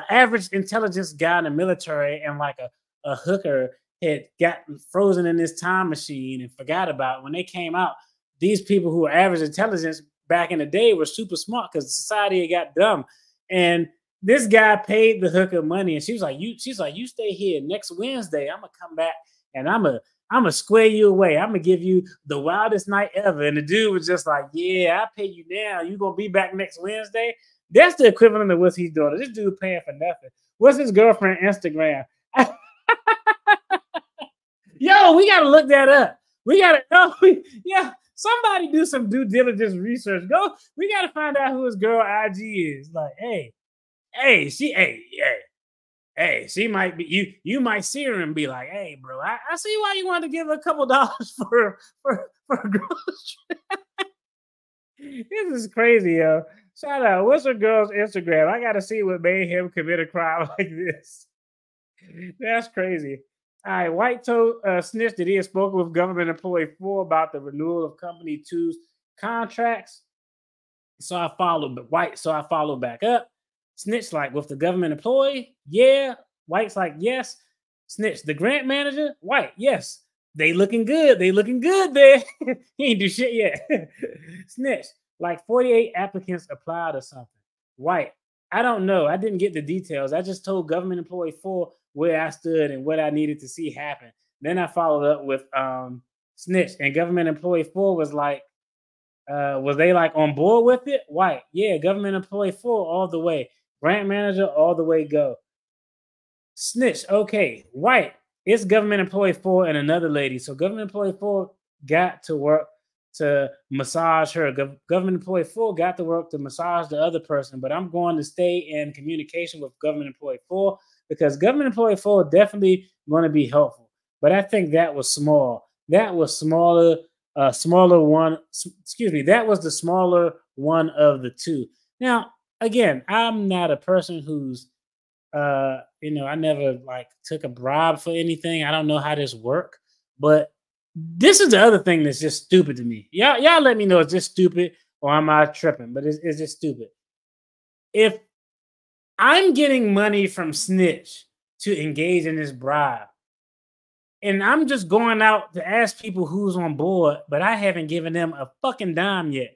average intelligence guy in the military and like a hooker had got frozen in this time machine and forgot about it. When they came out, these people who were average intelligence back in the day were super smart because society had got dumb. And this guy paid the hooker money, and she's like, you stay here next Wednesday. I'm gonna come back and I'm gonna square you away. I'm gonna give you the wildest night ever. And the dude was just like, yeah, I pay you now. You gonna be back next Wednesday? That's the equivalent of what he's doing. This dude paying for nothing. What's his girlfriend Instagram? Yo, we gotta look that up. We gotta somebody do some due diligence research. We gotta find out who his girl IG is. Like, she might be you might see her and be like, hey, bro, I see why you want to give a couple dollars for a girl's trip. This is crazy, yo. Shout out. What's her girl's Instagram? I gotta see what made him commit a crime like this. That's crazy. All right, White told Snitch that he had spoken with government employee 4 about the renewal of Company 2's contracts. So I followed back up. Snitch like, with the government employee? Yeah. White's like, yes. Snitch, the grant manager? White, yes. They looking good. They looking good there. He ain't do shit yet. Snitch, like 48 applicants applied or something. White, I don't know. I didn't get the details. I just told government employee 4 where I stood and what I needed to see happen. Then I followed up with Snitch, and government employee 4 was like, was they like on board with it? White, yeah, government employee 4 all the way. Grant manager all the way go. Snitch, okay. White, it's government employee 4 and another lady. So government employee 4 got to work to massage her. Government employee 4 got to work to massage the other person, but I'm going to stay in communication with government employee 4 because government employee 4 definitely going to be helpful. But I think that was small. That was smaller smaller one. Excuse me. That was the smaller one of the two. Now, again, I'm not a person who's, I never like took a bribe for anything. I don't know how this work, but this is the other thing that's just stupid to me. Y'all let me know it's just stupid or am I tripping? But it's just stupid. If I'm getting money from Snitch to engage in this bribe, and I'm just going out to ask people who's on board, but I haven't given them a fucking dime yet.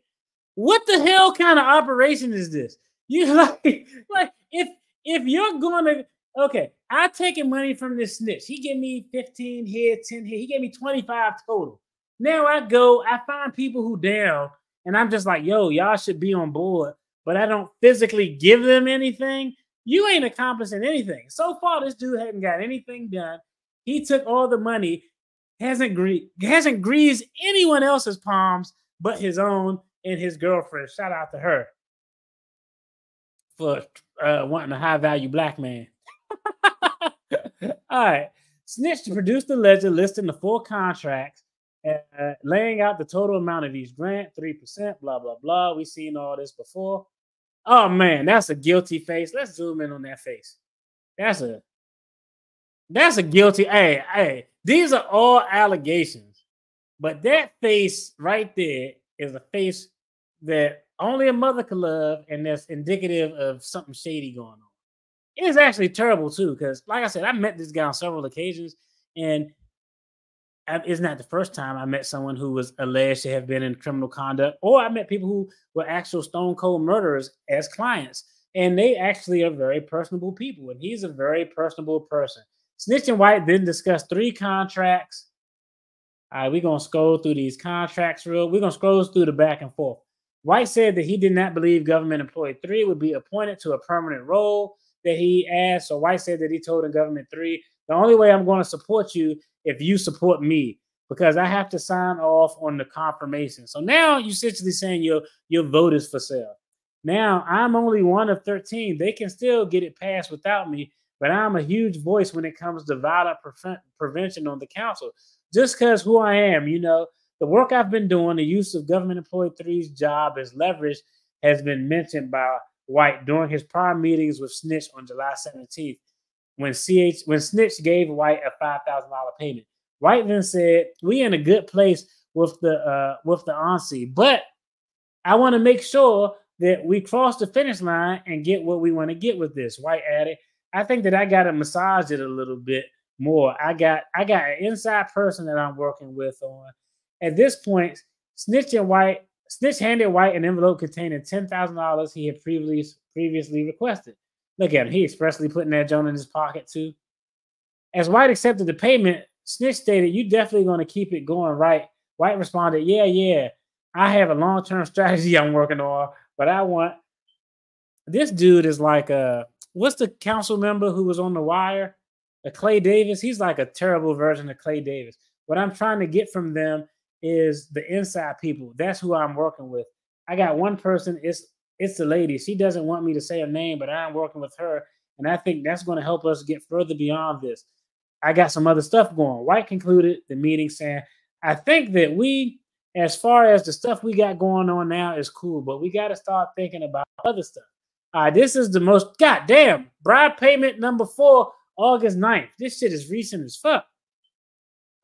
What the hell kind of operation is this? You like if you're going to okay, I taking money from this Snitch. He gave me 15 here, 10 here. He gave me 25 total. Now I go, I find people who down, and I'm just like, yo, y'all should be on board, but I don't physically give them anything. You ain't accomplishing anything. So far, this dude hasn't got anything done. He took all the money, hasn't greased anyone else's palms but his own and his girlfriend. Shout out to her for wanting a high value black man. All right. Snitch produced the ledger listing the 4 contracts, laying out the total amount of each grant, 3%, blah, blah, blah. We've seen all this before. Oh, man, that's a guilty face. Let's zoom in on that face. That's a guilty. Hey, these are all allegations. But that face right there is a face that only a mother could love, and that's indicative of something shady going on. It's actually terrible, too, because, like I said, I met this guy on several occasions, and it's not the first time I met someone who was alleged to have been in criminal conduct, or I met people who were actual stone cold murderers as clients, and they actually are very personable people, and he's a very personable person. Snitch and White then discussed 3 contracts. All right, we're going to scroll through these contracts we're going to scroll through the back and forth. White said that he did not believe government employee 3 would be appointed to a permanent role that he asked. So White said that he told the government 3, the only way I'm going to support you if you support me, because I have to sign off on the confirmation. So now you're essentially saying your vote is for sale. Now I'm only one of 13. They can still get it passed without me, but I'm a huge voice when it comes to violent prevention on the council. Just because who I am, the work I've been doing, the use of government employee 3's job as leverage has been mentioned by White during his prior meetings with Snitch on July 17th, when Snitch gave White a $5,000 payment. White then said, "We in a good place with the ONC, but I want to make sure that we cross the finish line and get what we want to get with this." White added, "I think that I got to massage it a little bit more. I got an inside person that I'm working with on." At this point, Snitch handed White an envelope containing $10,000 he had previously requested. Look at him. He expressly putting that joint in his pocket too. As White accepted the payment, Snitch stated, "You definitely going to keep it going, right?" White responded, Yeah. I have a long-term strategy I'm working on, but I want..." This dude is like what's the council member who was on The Wire? Clay Davis. He's like a terrible version of Clay Davis. What I'm trying to get from them is the inside people. That's who I'm working with. I got one person. It's the lady. She doesn't want me to say her name, but I'm working with her, and I think that's going to help us get further beyond this. I got some other stuff going. White concluded the meeting saying, "I think that as far as the stuff we got going on now is cool, but we got to start thinking about other stuff." This is the most goddamn bribe payment number 4, August 9th. This shit is recent as fuck.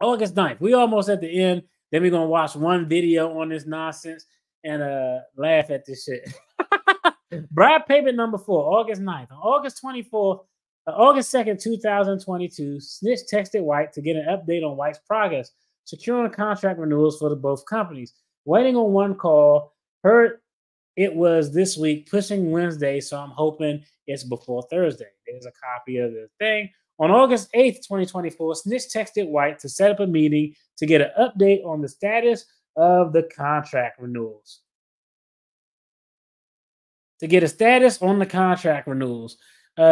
August 9th. We almost at the end. Then we're going to watch one video on this nonsense and laugh at this shit. Bribe payment number 4, August 9th. On August 24th, August 2nd, 2022, Snitch texted White to get an update on White's progress, securing contract renewals for both companies. Waiting on one call, heard it was this week, pushing Wednesday, so I'm hoping it's before Thursday. There's a copy of the thing. On August 8th, 2024, Snitch texted White to set up a meeting to get an update on the status of the contract renewals.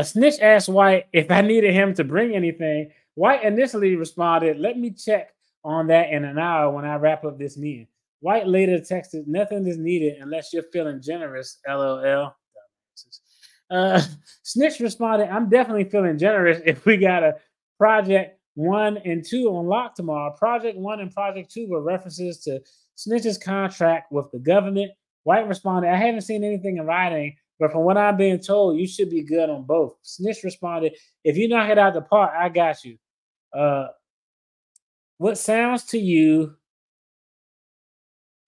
Snitch asked White if I needed him to bring anything. White initially responded, "Let me check on that in an hour when I wrap up this meeting." White later texted, "Nothing is needed unless you're feeling generous, LOL. Snitch responded, "I'm definitely feeling generous if we got a project 1 and 2 on lock tomorrow. Project 1 and Project 2 were references to Snitch's contract with the government. White responded, I haven't seen anything in writing, but from what I'm being told, you should be good on both. Snitch responded, if you knock it out the park, I got you. What sounds to you,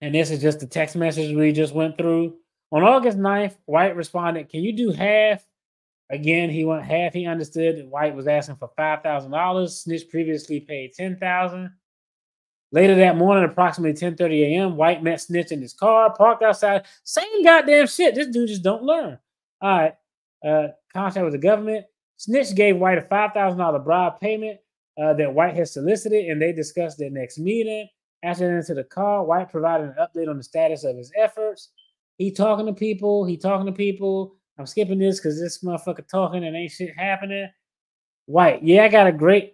and this is just the text message we just went through. On August 9th, White responded, can you do half? Again, he went half. He understood that White was asking for $5,000. Snitch previously paid $10,000. Later that morning, approximately 10:30 a.m., White met Snitch in his car, parked outside. Same goddamn shit. This dude just don't learn. All right. Contract with the government. Snitch gave White a $5,000 bribe payment that White had solicited, and they discussed their next meeting. After they into the car, White provided an update on the status of his efforts. He talking to people. I'm skipping this because this motherfucker talking and ain't shit happening. White, I got great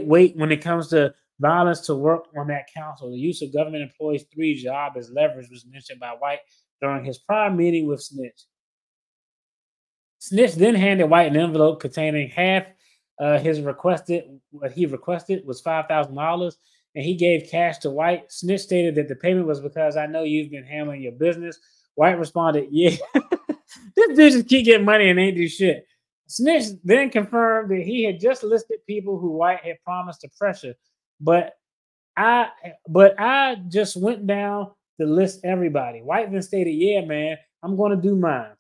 weight when it comes to violence to work on that council. The use of government employees' 3 job as leverage was mentioned by White during his prior meeting with Snitch. Snitch then handed White an envelope containing half what he requested was $5,000, and he gave cash to White. Snitch stated that the payment was because I know you've been handling your business. White responded, yeah. This dude just keep getting money and ain't do shit. Snitch then confirmed that he had just listed people who White had promised to pressure, but I just went down to list everybody. White then stated, yeah, man, I'm going to do mine.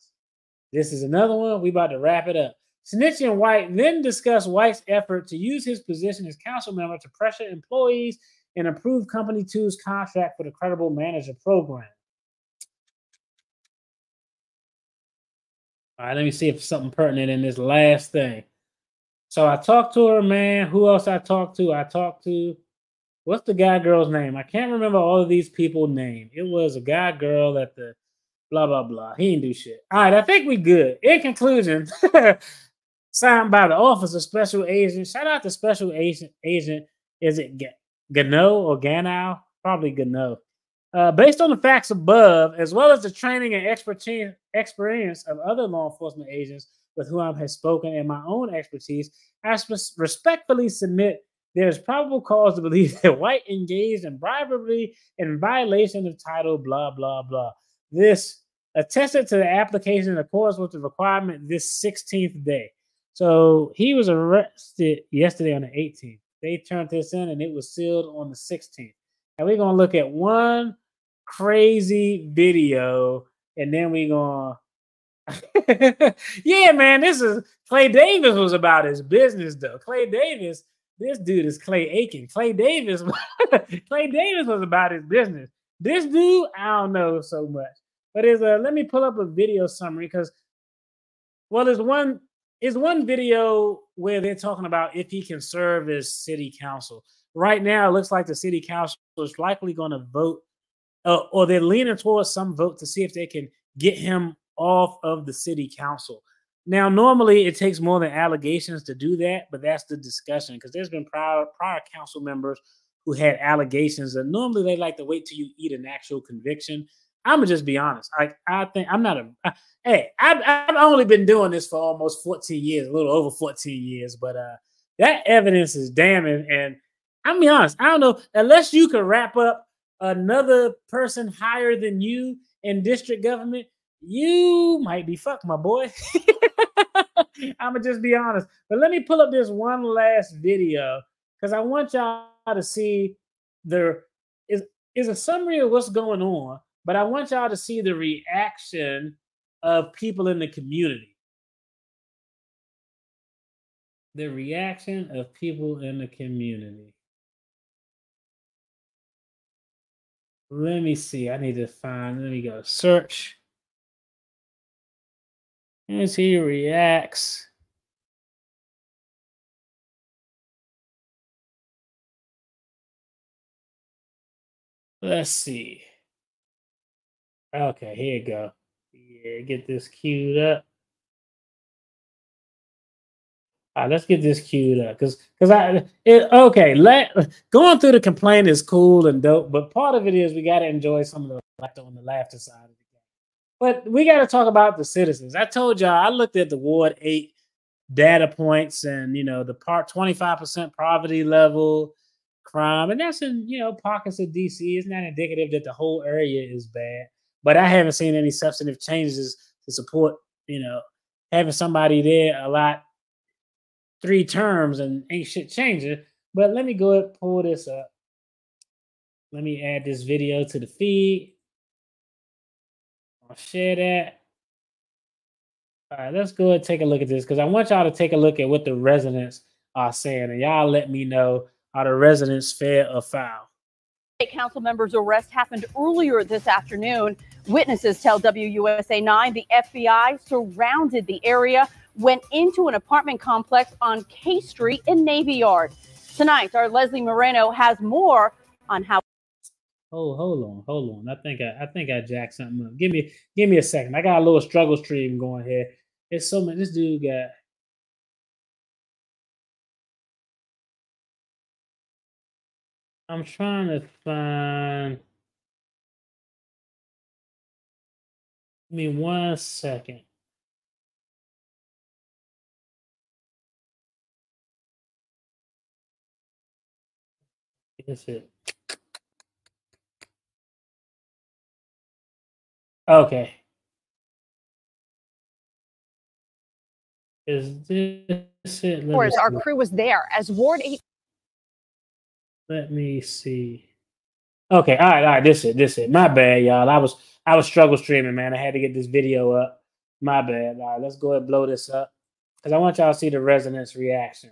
This is another one. We about to wrap it up. Snitch and White then discussed White's effort to use his position as council member to pressure employees and approve Company 2's contract for the Credible Manager program. All right, let me see if something pertinent in this last thing. So I talked to her, man. Who else I talked to? What's the guy girl's name? I can't remember all of these people's names. It was a guy girl at the blah, blah, blah. He didn't do shit. All right, I think we good. In conclusion, signed by the Office of Special Agent. Shout out to Special Agent. Is it Gano or Gano? Probably Gano. Based on the facts above, as well as the training and experience of other law enforcement agents with whom I have spoken and my own expertise, I respectfully submit there is probable cause to believe that White engaged in bribery in violation of Title blah, blah, blah. This attested to the application in accordance with the requirement this 16th day. So he was arrested yesterday on the 18th. They turned this in and it was sealed on the 16th. And we're going to look at one crazy video and then we're going yeah, man, this is Clay Davis was about his business though. Clay Davis, this dude is Clay Aiken. Clay Davis was about his business. This dude, I don't know so much. But let me pull up a video summary because there's one video where they're talking about if he can serve as city council. Right now, it looks like the city council is likely going to vote, or they're leaning towards some vote to see if they can get him off of the city council. Now, normally it takes more than allegations to do that, but that's the discussion because there's been prior council members who had allegations, and normally they like to wait till you eat an actual conviction. I'm gonna just be honest. I think I'm not I've only been doing this for almost 14 years, a little over 14 years, but that evidence is damning. And I'm gonna be honest, I don't know, unless you can wrap up another person higher than you in district government, you might be fucked, my boy. I'm gonna just be honest. But let me pull up this one last video because I want y'all to see there is a summary of what's going on. But I want y'all to see the reaction of people in the community. The reaction of people in the community. Let me see. Let me go search. Let me see who reacts. Let's see. Okay, here you go. Yeah, get this queued up. All right, let's get this queued up going through the complaint is cool and dope, but part of it is we got to enjoy some of the laughter on the laughter side of the game. But we got to talk about the citizens. I told y'all I looked at the Ward 8 data points and, the 25% poverty level, crime, and that's in, pockets of DC. It's not indicative that the whole area is bad, but I haven't seen any substantive changes to support, having somebody there a lot 3 terms and ain't shit changing. But let me go ahead and pull this up. Let me add this video to the feed. I'll share that. All right, let's go ahead and take a look at this because I want y'all to take a look at what the residents are saying, and y'all let me know, are the residents fair or foul? A council member's arrest happened earlier this afternoon. Witnesses tell WUSA 9 the FBI surrounded the area, went into an apartment complex on K Street in Navy Yard. Tonight, our Leslie Moreno has more on how. Oh, hold on. I think I jacked something up. Give me a second. I got a little struggle stream going here. It's so much. This dude got. I'm trying to find. Give me 1 second. That's it. Okay. Is this it? Our crew was there as Ward 8. Let me see. Okay, all right. This it. My bad, y'all. I was struggle streaming, man. I had to get this video up. My bad. All right, let's go ahead and blow this up because I want y'all to see the residents' reaction.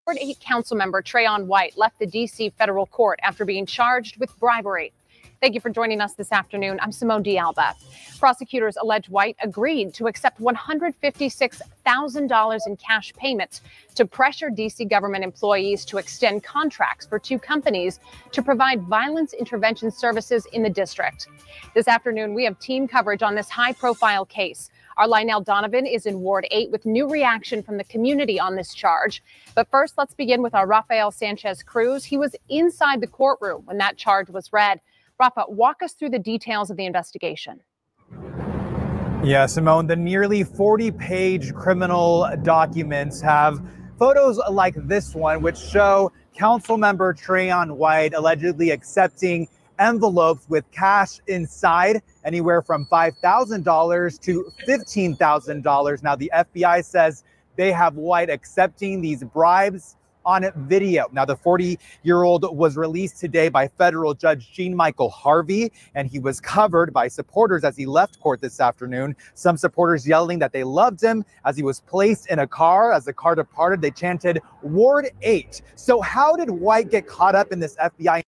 Ward 8 council member Trayon White left the D.C. federal court after being charged with bribery. Thank you for joining us this afternoon. I'm Simone D'Alba. Prosecutors allege White agreed to accept $156,000 in cash payments to pressure D.C. government employees to extend contracts for 2 companies to provide violence intervention services in the district. This afternoon, we have team coverage on this high-profile case. Our Lionel Donovan is in Ward 8 with new reaction from the community on this charge. But first, let's begin with our Rafael Sanchez Cruz. He was inside the courtroom when that charge was read. Rafa, walk us through the details of the investigation. Yeah, Simone, the nearly 40-page criminal documents have photos like this one, which show council member Trayon White allegedly accepting envelopes with cash inside, anywhere from $5,000 to $15,000. Now, the FBI says they have White accepting these bribes on video. Now, the 40-year-old was released today by federal judge Jean Michael Harvey, and he was covered by supporters as he left court this afternoon. Some supporters yelling that they loved him as he was placed in a car. As the car departed, they chanted Ward 8. So how did White get caught up in this FBI?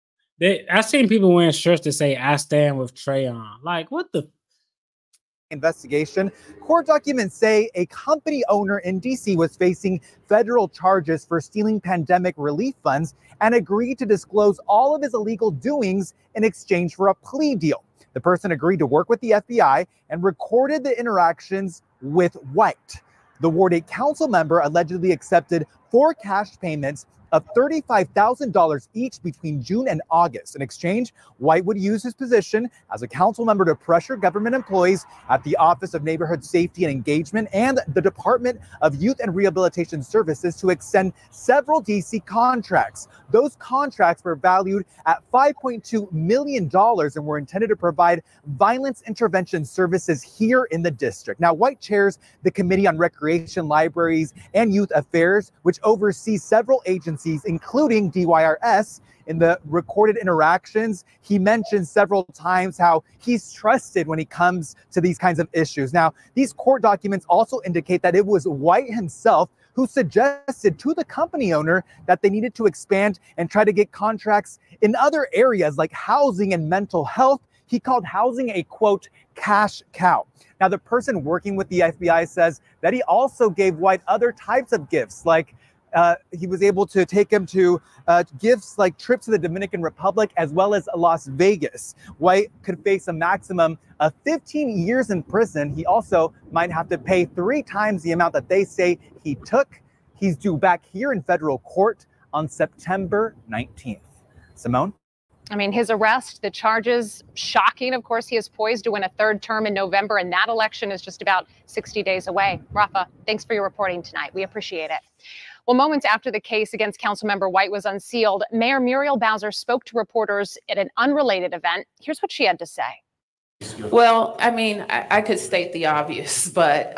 I've seen people wearing shirts that say "I stand with Trayon." Like, what the investigation? Court documents say a company owner in DC was facing federal charges for stealing pandemic relief funds and agreed to disclose all of his illegal doings in exchange for a plea deal. The person agreed to work with the FBI and recorded the interactions with White. The Ward 8 council member allegedly accepted 4 cash payments of $35,000 each between June and August. In exchange, White would use his position as a council member to pressure government employees at the Office of Neighborhood Safety and Engagement and the Department of Youth and Rehabilitation Services to extend several DC contracts. Those contracts were valued at $5.2 million and were intended to provide violence intervention services here in the district. Now, White chairs the Committee on Recreation, Libraries, and Youth Affairs, which oversees several agencies, including DYRS. In the recorded interactions, he mentioned several times how he's trusted when he comes to these kinds of issues. Now, these court documents also indicate that it was White himself who suggested to the company owner that they needed to expand and try to get contracts in other areas like housing and mental health. He called housing a, quote, cash cow. Now, the person working with the FBI says that he also gave White other types of gifts, like he was able to take him to gifts like trips to the Dominican Republic as well as Las Vegas. White could face a maximum of 15 years in prison. He also might have to pay 3 times the amount that they say he took. He's due back here in federal court on September 19th. Simone? I mean, his arrest, the charges, shocking. Of course, he is poised to win a third term in November, and that election is just about 60 days away. Rafa, thanks for your reporting tonight. We appreciate it. Well, moments after the case against Councilmember White was unsealed, Mayor Muriel Bowser spoke to reporters at an unrelated event. Here's what she had to say. Well, I mean, I could state the obvious, but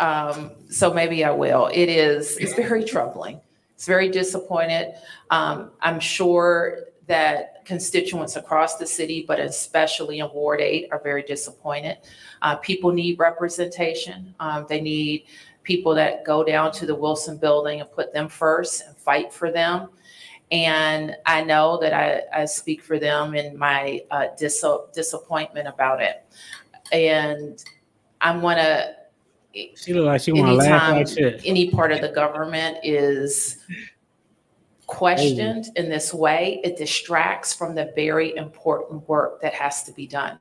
so maybe I will. It's very troubling. It's very disappointed. I'm sure that constituents across the city, but especially in Ward 8, are very disappointed. People need representation. They need people that go down to the Wilson building and put them first and fight for them. And I know that I speak for them in my disappointment about it. And I want to, she look like she want to laugh like shit. Any part of the government is questioned in this way, it distracts from the very important work that has to be done.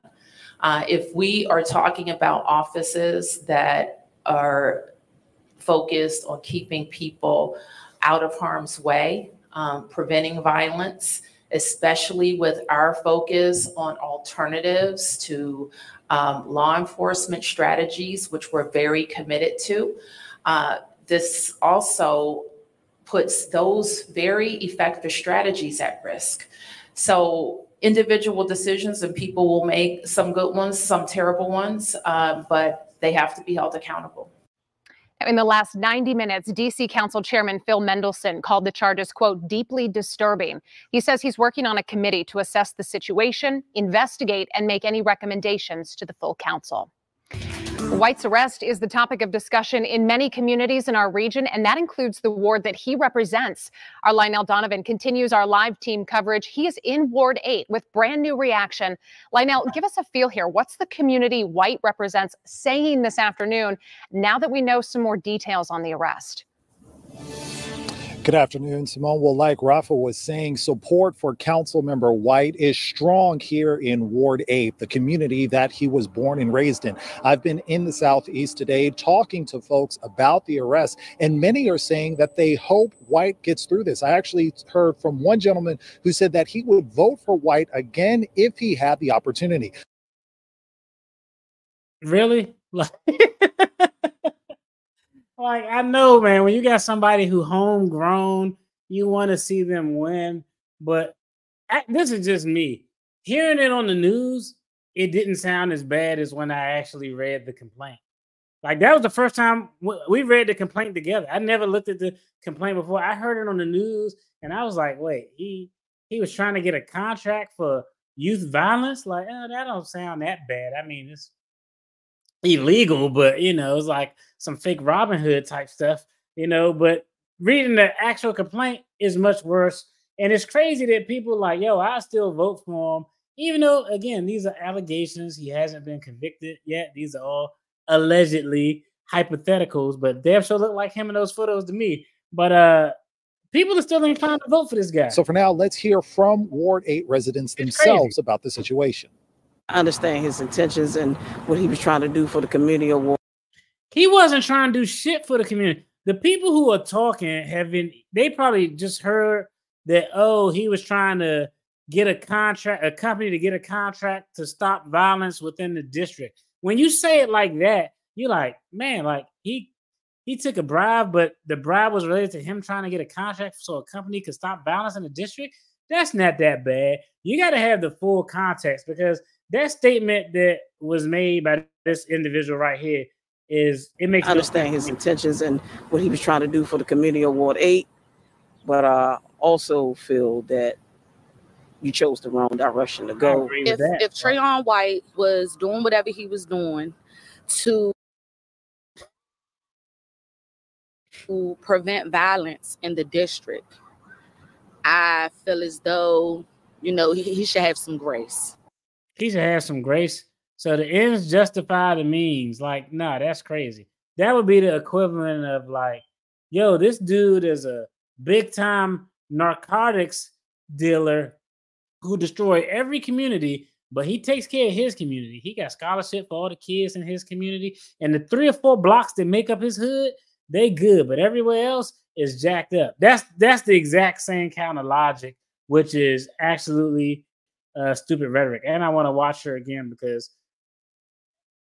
If we are talking about offices that are focused on keeping people out of harm's way, preventing violence, especially with our focus on alternatives to law enforcement strategies, which we're very committed to. This also puts those very effective strategies at risk. So individual decisions, and people will make some good ones, some terrible ones, but they have to be held accountable. In the last 90 minutes, D.C. Council Chairman Phil Mendelson called the charges, quote, deeply disturbing. He says he's working on a committee to assess the situation, investigate, and make any recommendations to the full council. White's arrest is the topic of discussion in many communities in our region, and that includes the ward that he represents. Our Lionel Donovan continues our live team coverage. He is in Ward 8 with brand new reaction. Lionel, give us a feel here. What's the community White represents saying this afternoon now that we know some more details on the arrest? Good afternoon, Simone. Well, like Rafa was saying, support for Councilmember White is strong here in Ward 8, the community that he was born and raised in. I've been in the Southeast today talking to folks about the arrest, and many are saying that they hope White gets through this. I actually heard from one gentleman who said that he would vote for White again if he had the opportunity. Really? Like, I know, man, when you got somebody who homegrown, you want to see them win. But this is just me. Hearing it on the news, it didn't sound as bad as when I actually read the complaint. Like, that was the first time we read the complaint together. I never looked at the complaint before. I heard it on the news, and I was like, wait, he was trying to get a contract for youth violence? Like, oh, that don't sound that bad. I mean, it's illegal, but it's like some fake Robin Hood type stuff, but reading the actual complaint is much worse. And it's crazy that people like, yo, I still vote for him, even though, again, these are allegations. He hasn't been convicted yet. These are all allegedly hypotheticals, but they sure look like him in those photos to me. But people are still inclined to vote for this guy. So for now, let's hear from Ward 8 residents themselves about the situation. I understand his intentions and what he was trying to do for the community award. He wasn't trying to do shit for the community. The people who are talking they probably just heard that, oh, he was trying to get a company to get a contract to stop violence within the district. When you say it like that, you're like, man, like he took a bribe, but the bribe was related to him trying to get a contract so a company could stop violence in the district. That's not that bad. You got to have the full context, because that statement that was made by this individual right here makes. I understand his intentions and what he was trying to do for the community of Ward 8, but I also feel that you chose the wrong direction to go. If Trayon White was doing whatever he was doing to prevent violence in the district, I feel as though, he should have some grace. He should have some grace. So the ends justify the means. Like, nah, that's crazy. That would be the equivalent of like, yo, this dude is a big time narcotics dealer who destroyed every community, but he takes care of his community. He got scholarship for all the kids in his community. And the 3 or 4 blocks that make up his hood, they good, but everywhere else is jacked up. That's the exact same kind of logic, which is absolutely stupid rhetoric. And I want to watch her again because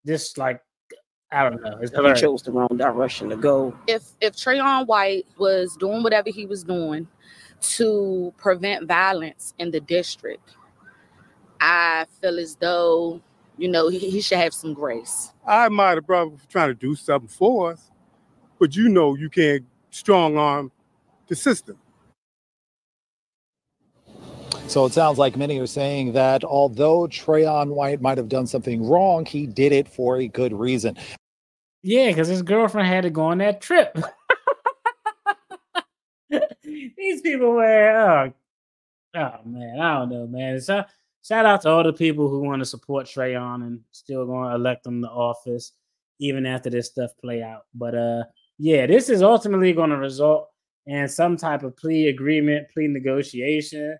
this, like, I don't know. It's He chose the wrong direction to go. If Trayon White was doing whatever he was doing to prevent violence in the district, I feel as though, you know, he should have some grace. I admire the brother for trying to do something for us, but you know you can't strong arm the system. So it sounds like many are saying that although Trayon White might have done something wrong, he did it for a good reason. Yeah, because his girlfriend had to go on that trip. These people were, oh man, I don't know, man. So, shout out to all the people who want to support Trayon and still going to elect him to office even after this stuff play out. But yeah, this is ultimately going to result in some type of plea agreement, plea negotiation.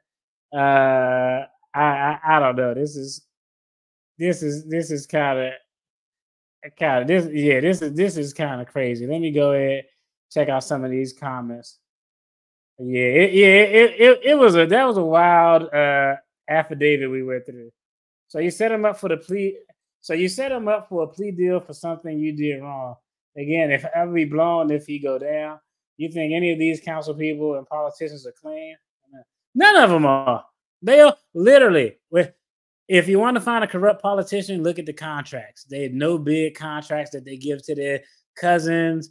I don't know. This is kind of this is kind of crazy. Let me go ahead check out some of these comments. Yeah, that was a wild affidavit we went through. So you set him up for the plea. So you set him up for a plea deal for something you did wrong. Again, if ever be blown, if he go down, you think any of these council people and politicians are clean? None of them are. They are literally. If you want to find a corrupt politician, look at the contracts. They have no big contracts that they give to their cousins.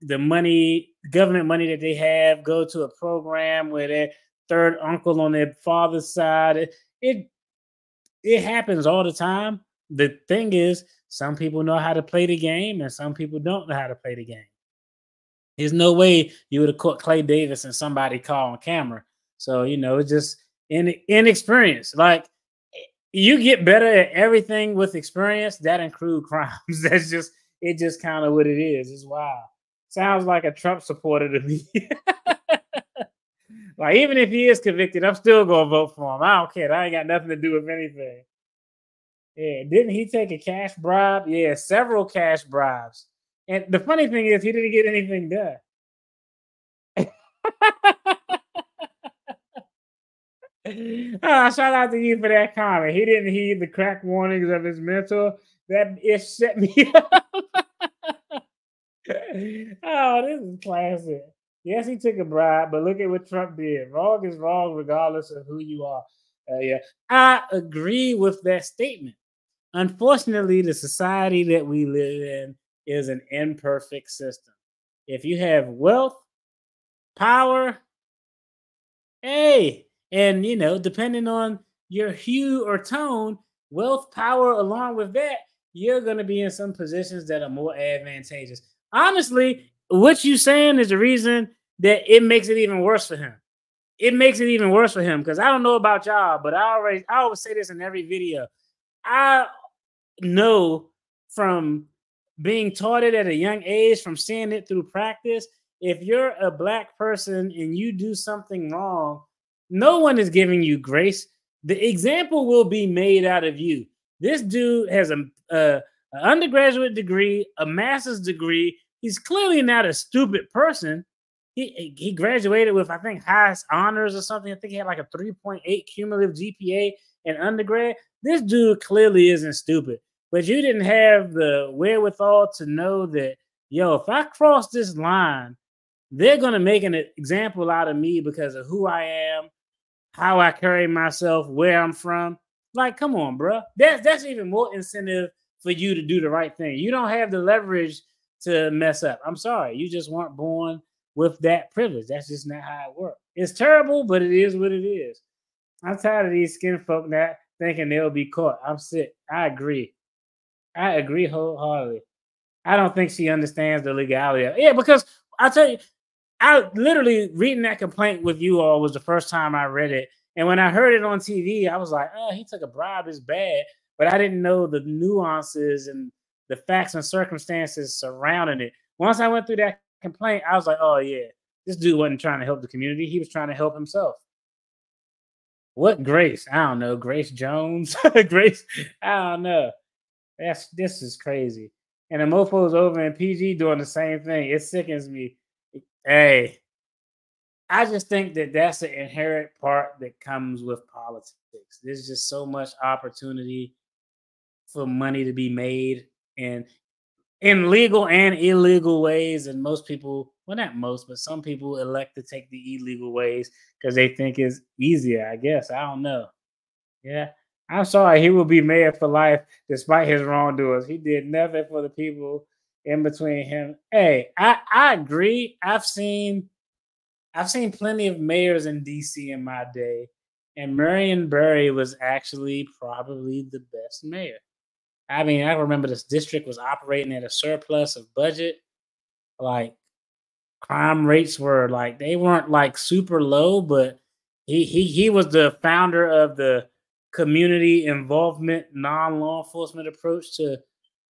The money, government money that they have, go to a program where their third uncle on their father's side. It happens all the time. The thing is, some people know how to play the game, and some people don't know how to play the game. There's no way you would have caught Clay Davis and somebody caught on camera. So, you know, it's just inexperience. Like, you get better at everything with experience. That includes crimes. That's just kind of what it is. It's wild. Sounds like a Trump supporter to me. Like, even if he is convicted, I'm still going to vote for him. I don't care. I ain't got nothing to do with anything. Yeah, didn't he take a cash bribe? Yeah, several cash bribes. And the funny thing is, he didn't get anything done. Shout out to you for that comment. He didn't heed the crack warnings of his mentor. It set me up. Oh, this is classic. Yes, he took a bribe, but look at what Trump did. Wrong is wrong, regardless of who you are. Yeah, I agree with that statement. Unfortunately, the society that we live in is an imperfect system. If you have wealth, power, hey, and, you know, depending on your hue or tone, wealth, power, along with that, you're going to be in some positions that are more advantageous. Honestly, what you're saying is the reason that it makes it even worse for him. It makes it even worse for him because I don't know about y'all, but I always say this in every video. I know from being taught it at a young age, from seeing it through practice, if you're a black person and you do something wrong, no one is giving you grace. The example will be made out of you. This dude has an undergraduate degree, a master's degree. He's clearly not a stupid person. He graduated with, I think, highest honors or something. I think he had like a 3.8 cumulative GPA in undergrad. This dude clearly isn't stupid. But you didn't have the wherewithal to know that, yo, if I cross this line, they're going to make an example out of me because of who I am, how I carry myself, where I'm from. Like, come on, bro. That's even more incentive for you to do the right thing. You don't have the leverage to mess up. I'm sorry. You just weren't born with that privilege. That's just not how it works. It's terrible, but it is what it is. I'm tired of these skin folk not thinking they'll be caught. I'm sick. I agree wholeheartedly. I don't think she understands the legality of it. Yeah, because I tell you, I literally reading that complaint with you all was the first time I read it. And when I heard it on TV, I was like, oh, he took a bribe, it's bad. But I didn't know the nuances and the facts and circumstances surrounding it. Once I went through that complaint, I was like, oh, yeah, this dude wasn't trying to help the community. He was trying to help himself. What Grace? I don't know. Grace Jones? Grace? I don't know. This is crazy. And the mofo's over in PG doing the same thing. It sickens me. Hey, I just think that that's the inherent part that comes with politics. There's just so much opportunity for money to be made, and in legal and illegal ways. And most people, well, not most, but some people elect to take the illegal ways because they think it's easier, I guess. I don't know. Yeah. I'm sorry. He will be mayor for life despite his wrongdoings. He did nothing for the people in between him. Hey, I agree. I've seen plenty of mayors in DC in my day, and Marion Barry was actually probably the best mayor. I mean, I remember this district was operating at a surplus of budget. Like, crime rates were like, they weren't like super low, but he was the founder of the community involvement non-law enforcement approach to,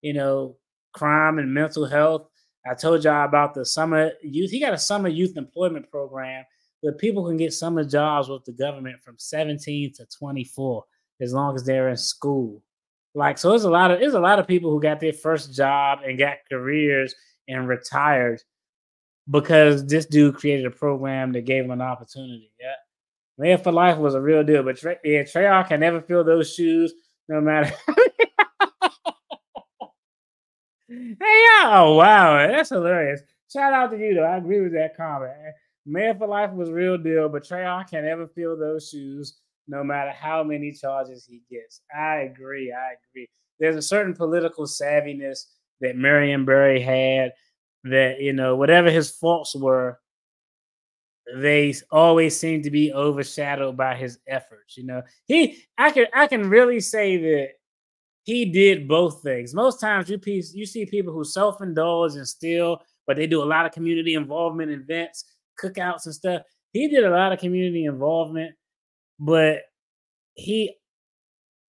you know, crime and mental health. I told y'all about the summer youth. He got a summer youth employment program where people can get summer jobs with the government from 17 to 24 as long as they're in school. Like, so there's a lot of people who got their first job and got careers and retired because this dude created a program that gave them an opportunity. Yeah. Mayor for life was a real deal. But Trayon can never fill those shoes no matter. Hey, oh, wow. That's hilarious. Shout out to you, though. I agree with that comment. Mayor for life was a real deal, but Trayon can never fill those shoes no matter how many charges he gets. I agree. There's a certain political savviness that Marion Barry had that, you know, whatever his faults were, they always seem to be overshadowed by his efforts. You know, I can really say that he did both things. Most times you see people who self-indulge and steal, but they do a lot of community involvement events, cookouts and stuff. He did a lot of community involvement, but he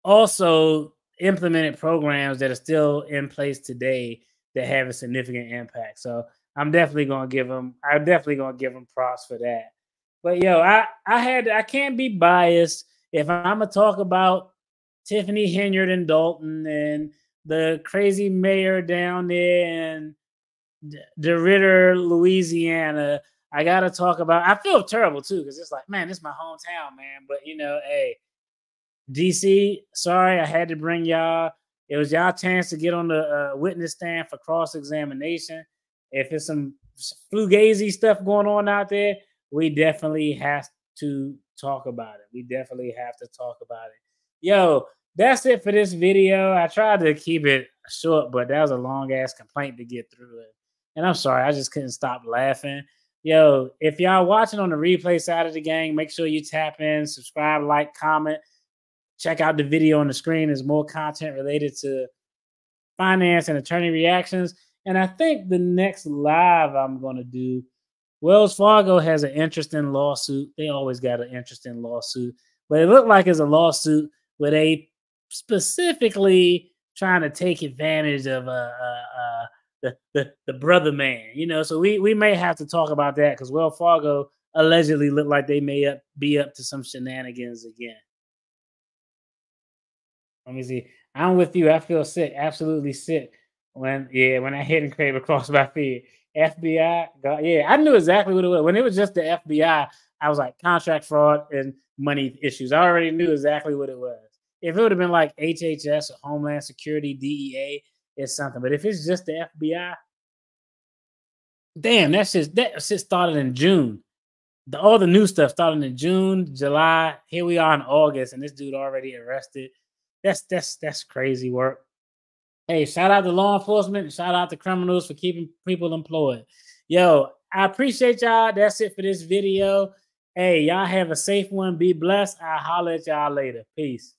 also implemented programs that are still in place today that have a significant impact. So I'm definitely gonna give him props for that. But yo, I can't be biased if I'm gonna talk about Tiffany Henyard in Dalton and the crazy mayor down there in DeRidder, Louisiana. I gotta talk about. I feel terrible too because it's like, man, this is my hometown, man. But you know, hey, DC, sorry, I had to bring y'all. It was y'all chance to get on the witness stand for cross-examination. If it's some fugazi stuff going on out there, we definitely have to talk about it. Yo, that's it for this video. I tried to keep it short, but that was a long-ass complaint to get through it. And I'm sorry, I just couldn't stop laughing. Yo, if y'all watching on the replay side of the gang, make sure you tap in, subscribe, like, comment. Check out the video on the screen. There's more content related to finance and attorney reactions. And I think the next live I'm going to do, Wells Fargo has an interesting lawsuit. They always got an interesting lawsuit. But it looked like it's a lawsuit where they specifically trying to take advantage of the brother man. You know, so we may have to talk about that because Wells Fargo allegedly look like they may be up to some shenanigans again. Let me see. I'm with you. I feel sick, absolutely sick when I hit and crave across my feed. FBI, God, yeah, I knew exactly what it was. When it was just the FBI, I was like contract fraud and money issues. I already knew exactly what it was. If it would have been like HHS or Homeland Security, DEA, it's something. But if it's just the FBI, damn, that shit started in June. All the new stuff started in June, July. Here we are in August, and this dude already arrested. That's crazy work. Hey, shout out to law enforcement and shout out to criminals for keeping people employed. Yo, I appreciate y'all. That's it for this video. Hey, y'all have a safe one. Be blessed. I'll holler at y'all later. Peace.